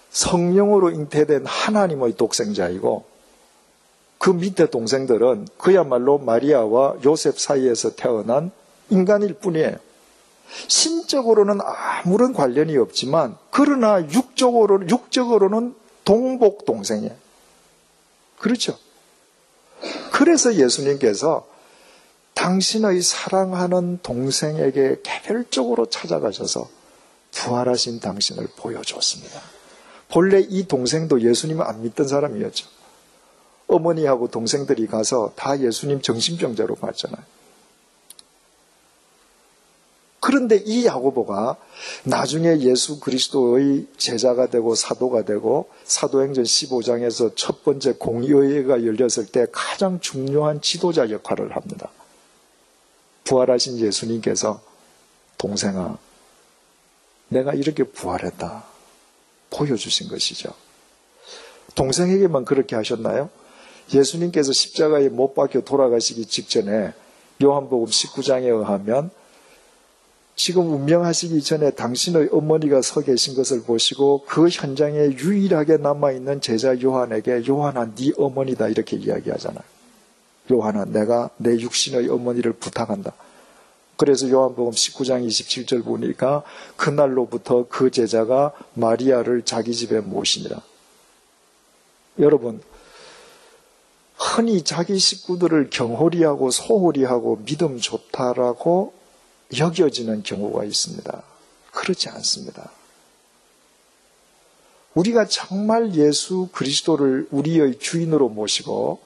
[SPEAKER 2] 성령으로 잉태된 하나님의 독생자이고 그 밑에 동생들은 그야말로 마리아와 요셉 사이에서 태어난 인간일 뿐이에요. 신적으로는 아무런 관련이 없지만 그러나 육적으로는 동복 동생이에요. 그렇죠? 그래서 예수님께서 당신의 사랑하는 동생에게 개별적으로 찾아가셔서 부활하신 당신을 보여줬습니다. 본래 이 동생도 예수님을 안 믿던 사람이었죠. 어머니하고 동생들이 가서 다 예수님 정신병자로 봤잖아요. 그런데 이 야고보가 나중에 예수 그리스도의 제자가 되고 사도가 되고 사도행전 15장에서 첫 번째 공의회가 열렸을 때 가장 중요한 지도자 역할을 합니다. 부활하신 예수님께서 동생아, 내가 이렇게 부활했다 보여주신 것이죠. 동생에게만 그렇게 하셨나요? 예수님께서 십자가에 못 박혀 돌아가시기 직전에 요한복음 19장에 의하면 지금 운명하시기 전에 당신의 어머니가 서 계신 것을 보시고 그 현장에 유일하게 남아있는 제자 요한에게 요한아 네 어머니다 이렇게 이야기하잖아요. 요한아 내가 내 육신의 어머니를 부탁한다. 그래서 요한복음 19장 27절 보니까 그날로부터 그 제자가 마리아를 자기 집에 모시니라. 여러분 흔히 자기 식구들을 경홀히 하고 소홀히 하고 믿음 좋다라고 여겨지는 경우가 있습니다. 그렇지 않습니다. 우리가 정말 예수 그리스도를 우리의 주인으로 모시고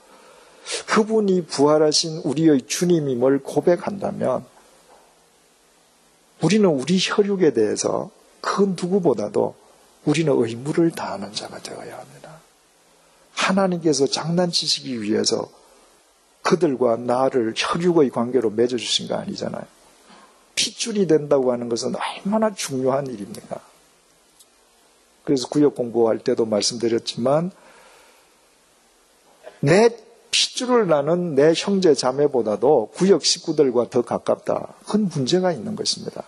[SPEAKER 2] 그분이 부활하신 우리의 주님임을 고백한다면 우리는 우리 혈육에 대해서 그 누구보다도 우리는 의무를 다하는 자가 되어야 합니다. 하나님께서 장난치시기 위해서 그들과 나를 혈육의 관계로 맺어주신 거 아니잖아요. 핏줄이 된다고 하는 것은 얼마나 중요한 일입니까? 그래서 구역 공부할 때도 말씀드렸지만 내 핏줄을 나는 내 형제 자매보다도 구역 식구들과 더 가깝다. 그건 문제가 있는 것입니다.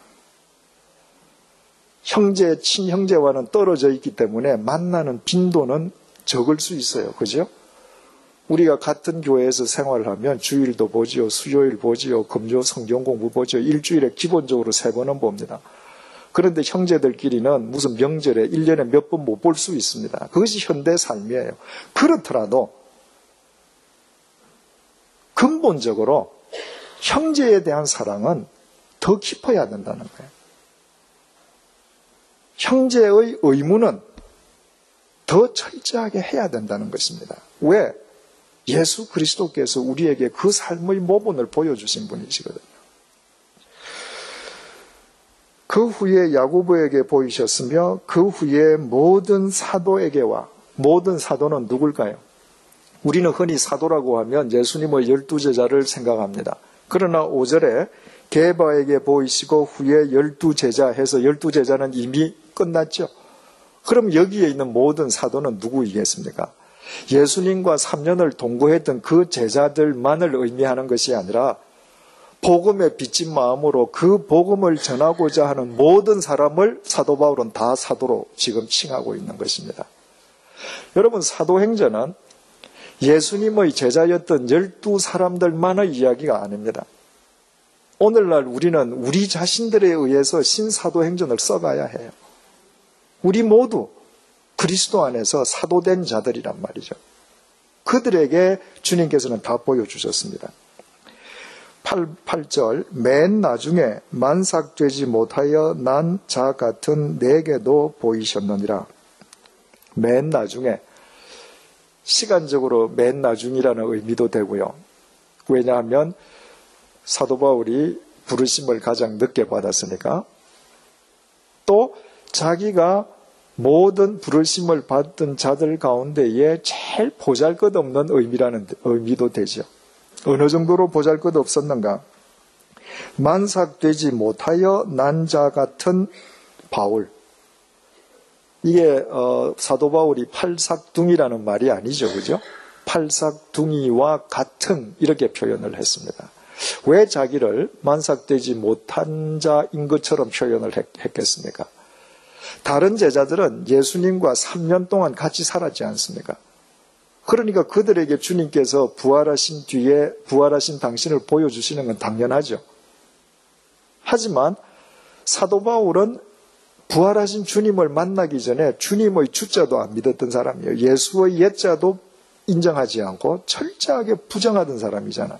[SPEAKER 2] 형제, 친형제와는 떨어져 있기 때문에 만나는 빈도는 적을 수 있어요. 그죠? 우리가 같은 교회에서 생활을 하면 주일도 보지요, 수요일 보지요, 금요 성경 공부 보지요. 일주일에 기본적으로 3번은 봅니다. 그런데 형제들끼리는 무슨 명절에 1년에 몇 번 못 볼 수 있습니다. 그것이 현대 삶이에요. 그렇더라도 근본적으로 형제에 대한 사랑은 더 깊어야 된다는 거예요. 형제의 의무는 더 철저하게 해야 된다는 것입니다. 왜? 예수 그리스도께서 우리에게 그 삶의 모본을 보여주신 분이시거든요. 그 후에 야고보에게 보이셨으며 그 후에 모든 사도에게와, 모든 사도는 누굴까요? 우리는 흔히 사도라고 하면 예수님의 12제자를 생각합니다. 그러나 5절에 게바에게 보이시고 후에 12제자 해서 12제자는 이미 끝났죠. 그럼 여기에 있는 모든 사도는 누구이겠습니까? 예수님과 3년을 동거했던 그 제자들만을 의미하는 것이 아니라 복음에 빚진 마음으로 그 복음을 전하고자 하는 모든 사람을 사도 바울은 다 사도로 지금 칭하고 있는 것입니다. 여러분, 사도행전은 예수님의 제자였던 12사람들만의 이야기가 아닙니다. 오늘날 우리는 우리 자신들에 의해서 신사도행전을 써가야 해요. 우리 모두 그리스도 안에서 사도된 자들이란 말이죠. 그들에게 주님께서는 다 보여주셨습니다. 8절 맨 나중에 만삭되지 못하여 난 자 같은 내게도 보이셨느니라. 맨 나중에, 시간적으로 맨 나중이라는 의미도 되고요. 왜냐하면 사도 바울이 부르심을 가장 늦게 받았으니까, 또 자기가 모든 부르심을 받던 자들 가운데에 제일 보잘것없는 의미라는 의미도 되죠. 어느 정도로 보잘것없었는가? 만삭되지 못하여 난 자 같은 바울. 이게 사도 바울이 팔삭둥이라는 말이 아니죠, 그죠? 팔삭둥이와 같은 이렇게 표현을 했습니다. 왜 자기를 만삭되지 못한 자인 것처럼 표현을 했겠습니까? 다른 제자들은 예수님과 3년 동안 같이 살았지 않습니까? 그러니까 그들에게 주님께서 부활하신 뒤에 부활하신 당신을 보여주시는 건 당연하죠. 하지만 사도 바울은 부활하신 주님을 만나기 전에 주님의 주자도 안 믿었던 사람이에요. 예수의 옛자도 인정하지 않고 철저하게 부정하던 사람이잖아요.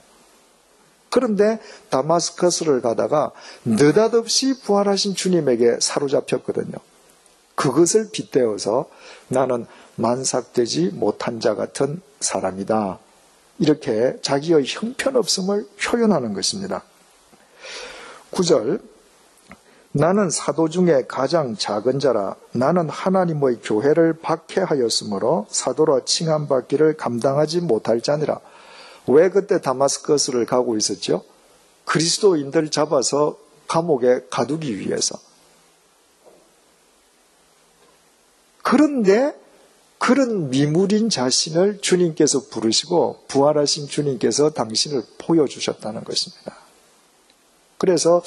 [SPEAKER 2] 그런데 다마스커스를 가다가 느닷없이 부활하신 주님에게 사로잡혔거든요. 그것을 빗대어서 나는 만삭되지 못한 자 같은 사람이다. 이렇게 자기의 형편없음을 표현하는 것입니다. 9절 나는 사도 중에 가장 작은 자라. 나는 하나님의 교회를 박해하였으므로 사도라 칭함받기를 감당하지 못할 자니라. 왜 그때 다마스커스를 가고 있었죠? 그리스도인들 잡아서 감옥에 가두기 위해서. 그런데 그런 미물인 자신을 주님께서 부르시고 부활하신 주님께서 당신을 보여주셨다는 것입니다. 그래서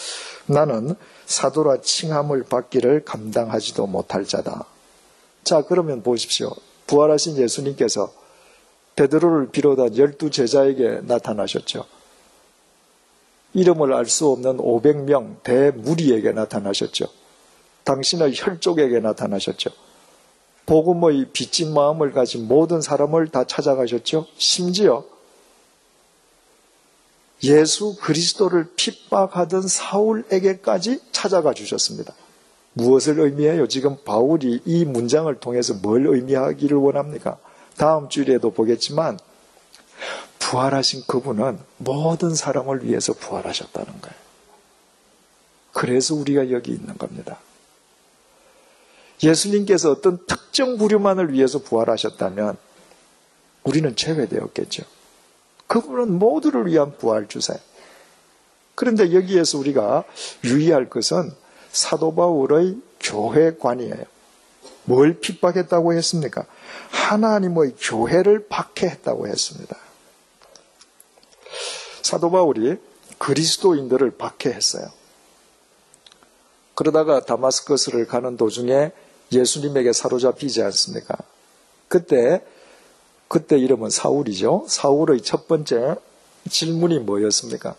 [SPEAKER 2] 나는 사도라 칭함을 받기를 감당하지도 못할 자다. 자, 그러면 보십시오. 부활하신 예수님께서 베드로를 비롯한 12제자에게 나타나셨죠. 이름을 알 수 없는 500명 대무리에게 나타나셨죠. 당신의 혈족에게 나타나셨죠. 복음의 빚진 마음을 가진 모든 사람을 다 찾아가셨죠. 심지어 예수 그리스도를 핍박하던 사울에게까지 찾아가 주셨습니다. 무엇을 의미해요? 지금 바울이 이 문장을 통해서 뭘 의미하기를 원합니까? 다음 주일에도 보겠지만 부활하신 그분은 모든 사람을 위해서 부활하셨다는 거예요. 그래서 우리가 여기 있는 겁니다. 예수님께서 어떤 특정 부류만을 위해서 부활하셨다면 우리는 제외되었겠죠. 그분은 모두를 위한 부활주세. 그런데 여기에서 우리가 유의할 것은 사도 바울의 교회관이에요. 뭘 핍박했다고 했습니까? 하나님의 교회를 박해했다고 했습니다. 사도 바울이 그리스도인들을 박해했어요. 그러다가 다마스커스를 가는 도중에 예수님에게 사로잡히지 않습니까? 그때 이름은 사울이죠. 사울의 첫 번째 질문이 뭐였습니까?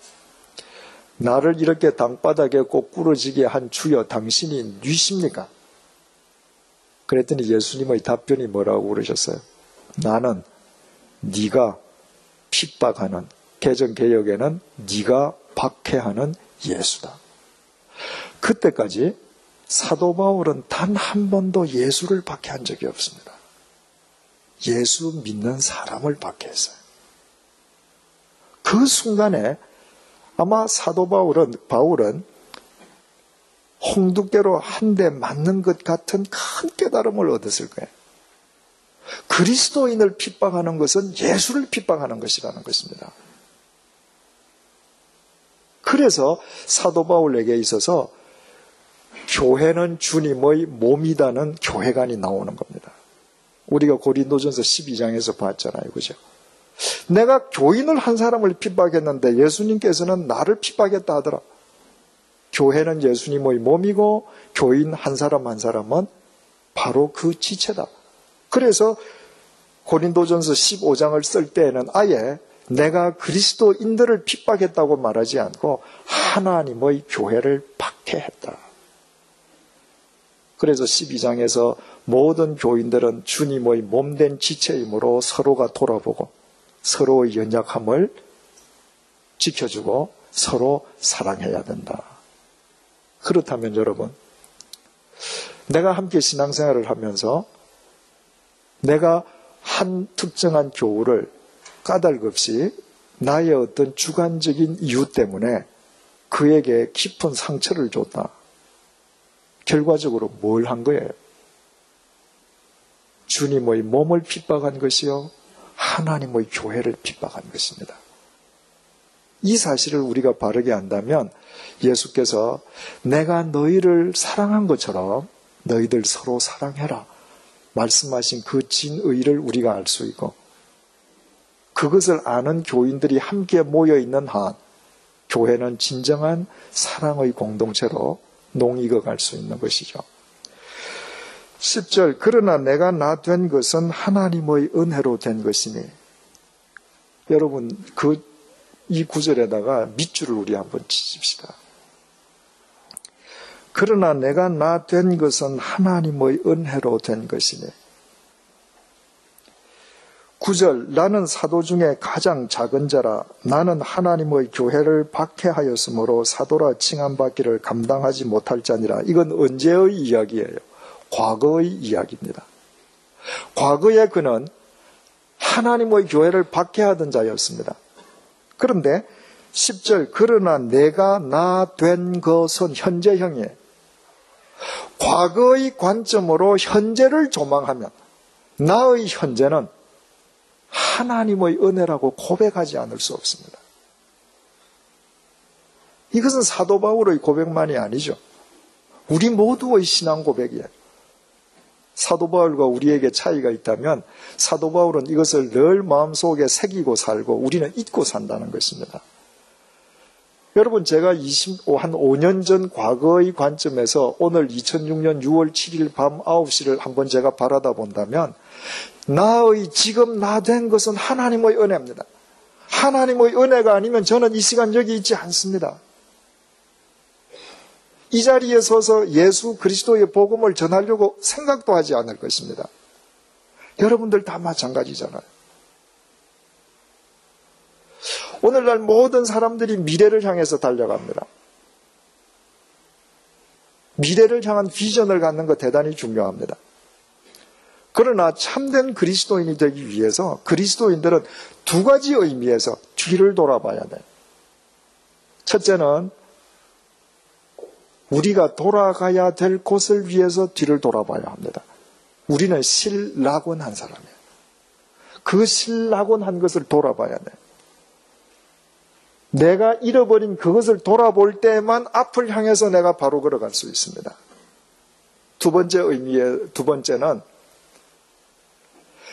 [SPEAKER 2] 나를 이렇게 땅바닥에 꼬꾸러지게 한 주여, 당신이 누이십니까? 그랬더니 예수님의 답변이 뭐라고 그러셨어요? 나는 네가 핍박하는, 개정개혁에는 네가 박해하는 예수다. 그때까지 사도 바울은 단 한 번도 예수를 박해한 적이 없습니다. 예수 믿는 사람을 박해했어요. 그 순간에 아마 사도 바울은 홍두깨로 한 대 맞는 것 같은 큰 깨달음을 얻었을 거예요. 그리스도인을 핍박하는 것은 예수를 핍박하는 것이라는 것입니다. 그래서 사도 바울에게 있어서 교회는 주님의 몸이다는 교회관이 나오는 겁니다. 우리가 고린도전서 12장에서 봤잖아요. 그죠? 내가 교인을 한 사람을 핍박했는데 예수님께서는 나를 핍박했다 하더라. 교회는 예수님의 몸이고 교인 한 사람 한 사람은 바로 그 지체다. 그래서 고린도전서 15장을 쓸 때에는 아예 내가 그리스도인들을 핍박했다고 말하지 않고 하나님의 교회를 박해했다. 그래서 12장에서 모든 교인들은 주님의 몸된 지체이므로 서로가 돌아보고 서로의 연약함을 지켜주고 서로 사랑해야 된다. 그렇다면 여러분, 내가 함께 신앙생활을 하면서 내가 한 특정한 교우를 까닭없이 나의 어떤 주관적인 이유 때문에 그에게 깊은 상처를 줬다. 결과적으로 뭘 한 거예요? 주님의 몸을 핍박한 것이요, 하나님의 교회를 핍박한 것입니다. 이 사실을 우리가 바르게 안다면 예수께서 내가 너희를 사랑한 것처럼 너희들 서로 사랑해라 말씀하신 그 진의를 우리가 알 수 있고, 그것을 아는 교인들이 함께 모여있는 한 교회는 진정한 사랑의 공동체로 농익어갈 수 있는 것이죠. 10절, 그러나 내가 나 된 것은 하나님의 은혜로 된 것이니. 여러분, 이 구절에다가 밑줄을 우리 한번 치십시다. 그러나 내가 나 된 것은 하나님의 은혜로 된 것이니. 9절, 나는 사도 중에 가장 작은 자라. 나는 하나님의 교회를 박해하였으므로 사도라 칭함받기를 감당하지 못할 자니라. 이건 언제의 이야기예요? 과거의 이야기입니다. 과거에 그는 하나님의 교회를 박해하던 자였습니다. 그런데 10절, 그러나 내가 나 된 것은 현재형이에요. 과거의 관점으로 현재를 조망하면 나의 현재는 하나님의 은혜라고 고백하지 않을 수 없습니다. 이것은 사도 바울의 고백만이 아니죠. 우리 모두의 신앙 고백이에요. 사도 바울과 우리에게 차이가 있다면 사도 바울은 이것을 늘 마음속에 새기고 살고 우리는 잊고 산다는 것입니다. 여러분, 제가 한 5년 전 과거의 관점에서 오늘 2006년 6월 7일 밤 9시를 한번 제가 바라다 본다면 나의 지금 나 된 것은 하나님의 은혜입니다. 하나님의 은혜가 아니면 저는 이 시간 여기 있지 않습니다. 이 자리에 서서 예수 그리스도의 복음을 전하려고 생각도 하지 않을 것입니다. 여러분들 다 마찬가지잖아요. 오늘날 모든 사람들이 미래를 향해서 달려갑니다. 미래를 향한 비전을 갖는 것 대단히 중요합니다. 그러나 참된 그리스도인이 되기 위해서 그리스도인들은 두 가지 의미에서 뒤를 돌아봐야 돼요. 첫째는 우리가 돌아가야 될 곳을 위해서 뒤를 돌아봐야 합니다. 우리는 실낙원한 사람이에요. 그 실낙원한 것을 돌아봐야 돼요. 내가 잃어버린 그것을 돌아볼 때만 앞을 향해서 내가 바로 걸어갈 수 있습니다. 두 번째는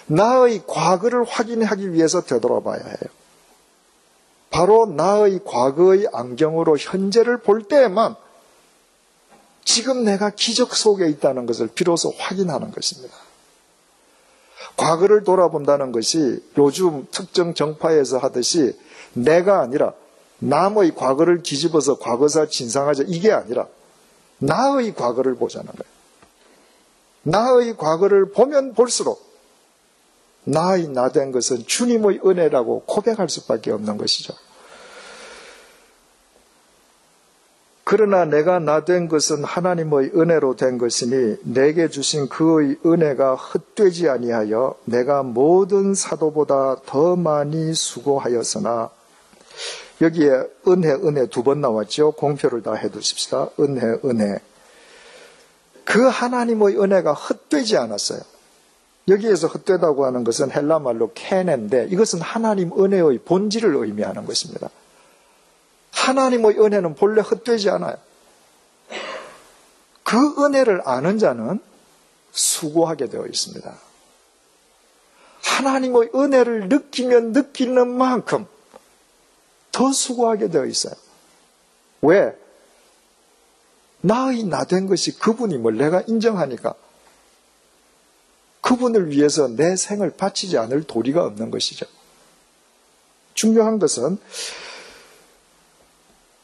[SPEAKER 2] 나의 과거를 확인하기 위해서 되돌아봐야 해요. 바로 나의 과거의 안경으로 현재를 볼 때에만 지금 내가 기적 속에 있다는 것을 비로소 확인하는 것입니다. 과거를 돌아본다는 것이 요즘 특정 정파에서 하듯이 내가 아니라 남의 과거를 뒤집어서 과거사 진상하자, 이게 아니라 나의 과거를 보자는 거예요. 나의 과거를 보면 볼수록 나의 나 된 것은 주님의 은혜라고 고백할 수밖에 없는 것이죠. 그러나 내가 나 된 것은 하나님의 은혜로 된 것이니 내게 주신 그의 은혜가 헛되지 아니하여 내가 모든 사도보다 더 많이 수고하였으나, 여기에 은혜 두 번 나왔죠. 공표를 다 해두십시다. 은혜. 그 하나님의 은혜가 헛되지 않았어요. 여기에서 헛되다고 하는 것은 헬라말로 케네인데, 이것은 하나님 은혜의 본질을 의미하는 것입니다. 하나님의 은혜는 본래 헛되지 않아요. 그 은혜를 아는 자는 수고하게 되어 있습니다. 하나님의 은혜를 느끼면 느끼는 만큼 더 수고하게 되어 있어요. 왜? 나의 나 된 것이 그분임을 내가 인정하니까 그분을 위해서 내 생을 바치지 않을 도리가 없는 것이죠. 중요한 것은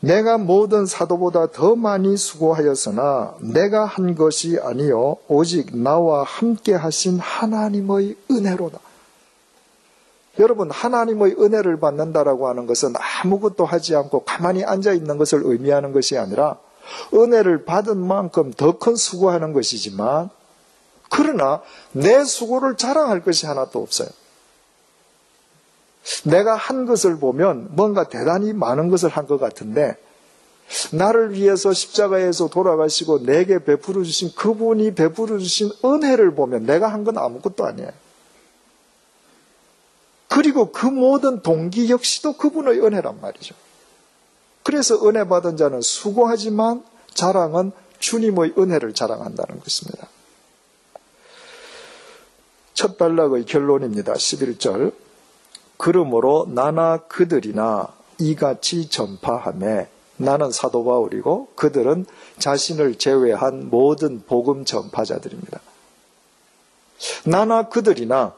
[SPEAKER 2] 내가 모든 사도보다 더 많이 수고하였으나 내가 한 것이 아니요 오직 나와 함께 하신 하나님의 은혜로다. 여러분, 하나님의 은혜를 받는다라고 하는 것은 아무것도 하지 않고 가만히 앉아있는 것을 의미하는 것이 아니라 은혜를 받은 만큼 더 큰 수고하는 것이지만, 그러나 내 수고를 자랑할 것이 하나도 없어요. 내가 한 것을 보면 뭔가 대단히 많은 것을 한 것 같은데, 나를 위해서 십자가에서 돌아가시고 내게 베풀어 주신 그분이 베풀어 주신 은혜를 보면 내가 한 건 아무것도 아니에요. 그리고 그 모든 동기 역시도 그분의 은혜란 말이죠. 그래서 은혜 받은 자는 수고하지만 자랑은 주님의 은혜를 자랑한다는 것입니다. 첫 단락의 결론입니다. 11절. 그러므로 나나 그들이나 이같이 전파하매, 나는 사도 바울이고 그들은 자신을 제외한 모든 복음 전파자들입니다. 나나 그들이나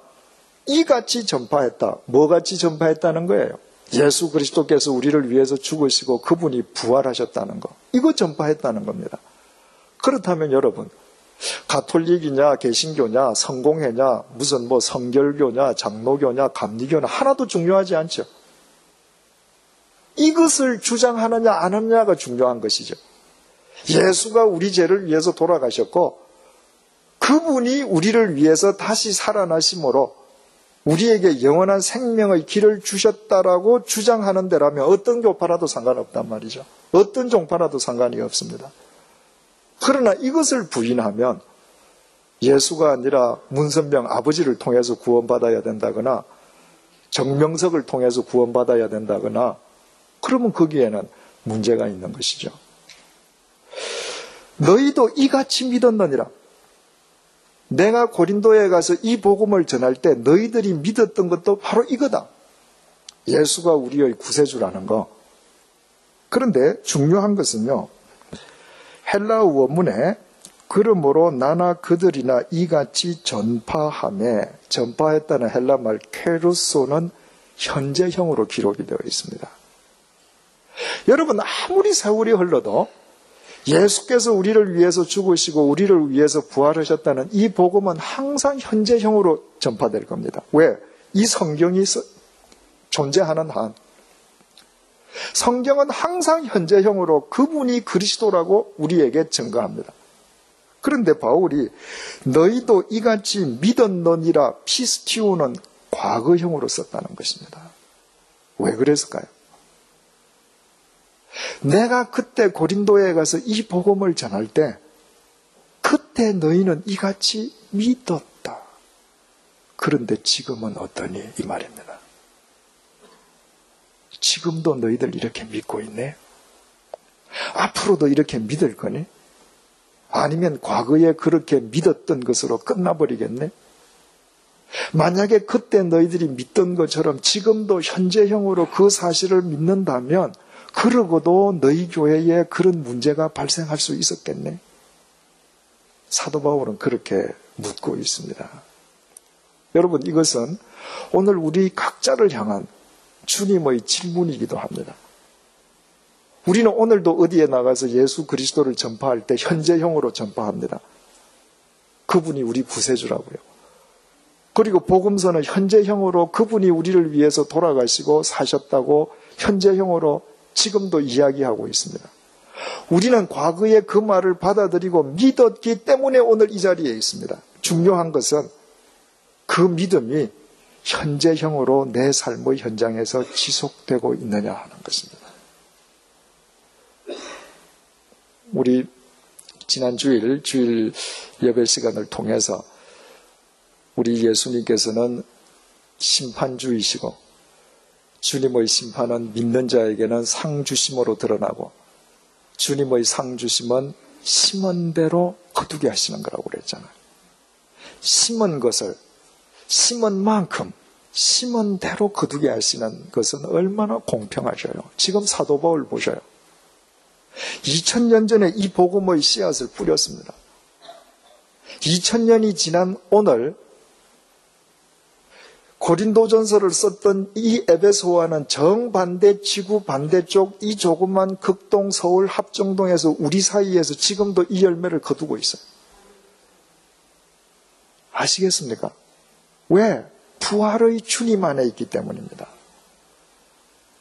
[SPEAKER 2] 이같이 전파했다. 뭐같이 전파했다는 거예요? 예수 그리스도께서 우리를 위해서 죽으시고 그분이 부활하셨다는 거. 이거 전파했다는 겁니다. 그렇다면 여러분, 가톨릭이냐 개신교냐 성공회냐 무슨 성결교냐 장로교냐 감리교냐 하나도 중요하지 않죠. 이것을 주장하느냐 안 하느냐가 중요한 것이죠. 예수가 우리 죄를 위해서 돌아가셨고 그분이 우리를 위해서 다시 살아나심으로 우리에게 영원한 생명의 길을 주셨다라고 주장하는 데라면 어떤 교파라도 상관없단 말이죠. 어떤 종파라도 상관이 없습니다. 그러나 이것을 부인하면 예수가 아니라 문선병 아버지를 통해서 구원받아야 된다거나 정명석을 통해서 구원받아야 된다거나, 그러면 거기에는 문제가 있는 것이죠. 너희도 이같이 믿었느니라. 내가 고린도에 가서 이 복음을 전할 때 너희들이 믿었던 것도 바로 이거다. 예수가 우리의 구세주라는 거. 그런데 중요한 것은요, 헬라어 원문에 그러므로 나나 그들이나 이같이 전파하매, 전파했다는 헬라말 케루소는 현재형으로 기록이 되어 있습니다. 여러분, 아무리 세월이 흘러도 예수께서 우리를 위해서 죽으시고 우리를 위해서 부활하셨다는 이 복음은 항상 현재형으로 전파될 겁니다. 왜? 이 성경이 존재하는 한. 성경은 항상 현재형으로 그분이 그리스도라고 우리에게 증거합니다. 그런데 바울이 너희도 이같이 믿었느니라 피스티오는 과거형으로 썼다는 것입니다. 왜 그랬을까요? 내가 그때 고린도에 가서 이 복음을 전할 때 그때 너희는 이같이 믿었다. 그런데 지금은 어떠니? 이 말입니다. 지금도 너희들 이렇게 믿고 있네? 앞으로도 이렇게 믿을 거니? 아니면 과거에 그렇게 믿었던 것으로 끝나버리겠네? 만약에 그때 너희들이 믿던 것처럼 지금도 현재형으로 그 사실을 믿는다면 그러고도 너희 교회에 그런 문제가 발생할 수 있었겠네? 사도 바울은 그렇게 묻고 있습니다. 여러분, 이것은 오늘 우리 각자를 향한 주님의 질문이기도 합니다. 우리는 오늘도 어디에 나가서 예수 그리스도를 전파할 때 현재형으로 전파합니다. 그분이 우리 구세주라고요. 그리고 복음서는 현재형으로 그분이 우리를 위해서 돌아가시고 사셨다고 현재형으로 지금도 이야기하고 있습니다. 우리는 과거에 그 말을 받아들이고 믿었기 때문에 오늘 이 자리에 있습니다. 중요한 것은 그 믿음이 현재형으로 내 삶의 현장에서 지속되고 있느냐 하는 것입니다. 우리 지난 주일 예배 시간을 통해서 우리 예수님께서는 심판주이시고 주님의 심판은 믿는 자에게는 상 주심으로 드러나고 주님의 상 주심은 심은 대로 거두게 하시는 거라고 그랬잖아요. 심은 것을 심은 만큼 심은 대로 거두게 하시는 것은 얼마나 공평하셔요. 지금 사도 바울 보셔요. 2000년 전에 이 복음의 씨앗을 뿌렸습니다. 2000년이 지난 오늘 고린도전서를 썼던 이 에베소와는 정반대 지구 반대쪽 이 조그만 극동 서울 합정동에서 우리 사이에서 지금도 이 열매를 거두고 있어요. 아시겠습니까? 왜? 부활의 주님 안에 있기 때문입니다.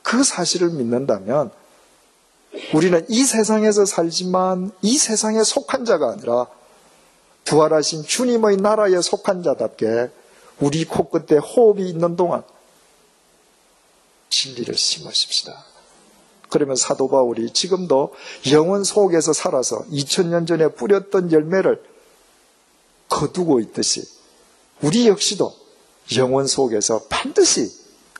[SPEAKER 2] 그 사실을 믿는다면 우리는 이 세상에서 살지만 이 세상에 속한 자가 아니라 부활하신 주님의 나라에 속한 자답게 우리 코끝에 호흡이 있는 동안 진리를 심으십시다. 그러면 사도 바울이 지금도 영혼 속에서 살아서 2000년 전에 뿌렸던 열매를 거두고 있듯이 우리 역시도 영혼 속에서 반드시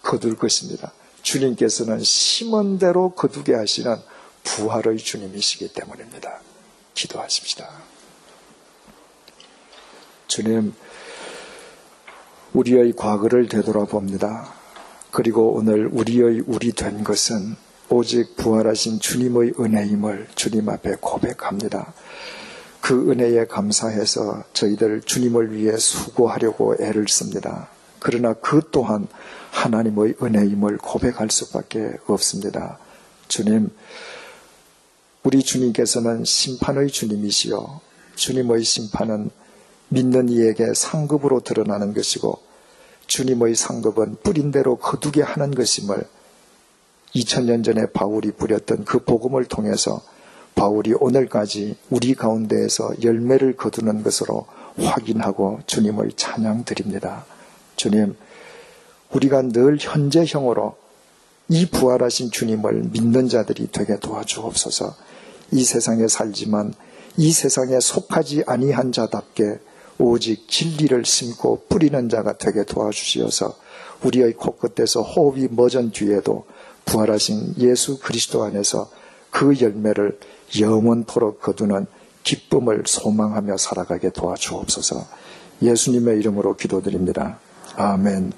[SPEAKER 2] 거둘 것입니다. 주님께서는 심은 대로 거두게 하시는 부활의 주님이시기 때문입니다. 기도하십시다. 주님, 우리의 과거를 되돌아봅니다. 그리고 오늘 우리의 우리 된 것은 오직 부활하신 주님의 은혜임을 주님 앞에 고백합니다. 그 은혜에 감사해서 저희들 주님을 위해 수고하려고 애를 씁니다. 그러나 그 또한 하나님의 은혜임을 고백할 수밖에 없습니다. 주님, 우리 주님께서는 심판의 주님이시요 주님의 심판은 믿는 이에게 상급으로 드러나는 것이고 주님의 상급은 뿌린 대로 거두게 하는 것임을 2000년 전에 바울이 뿌렸던 그 복음을 통해서 바울이 오늘까지 우리 가운데에서 열매를 거두는 것으로 확인하고 주님을 찬양드립니다. 주님, 우리가 늘 현재형으로 이 부활하신 주님을 믿는 자들이 되게 도와주옵소서. 이 세상에 살지만 이 세상에 속하지 아니한 자답게 오직 진리를 심고 뿌리는 자가 되게 도와주시어서 우리의 코끝에서 호흡이 멎은 뒤에도 부활하신 예수 그리스도 안에서 그 열매를 영원토록 거두는 기쁨을 소망하며 살아가게 도와주옵소서. 예수님의 이름으로 기도드립니다. 아멘.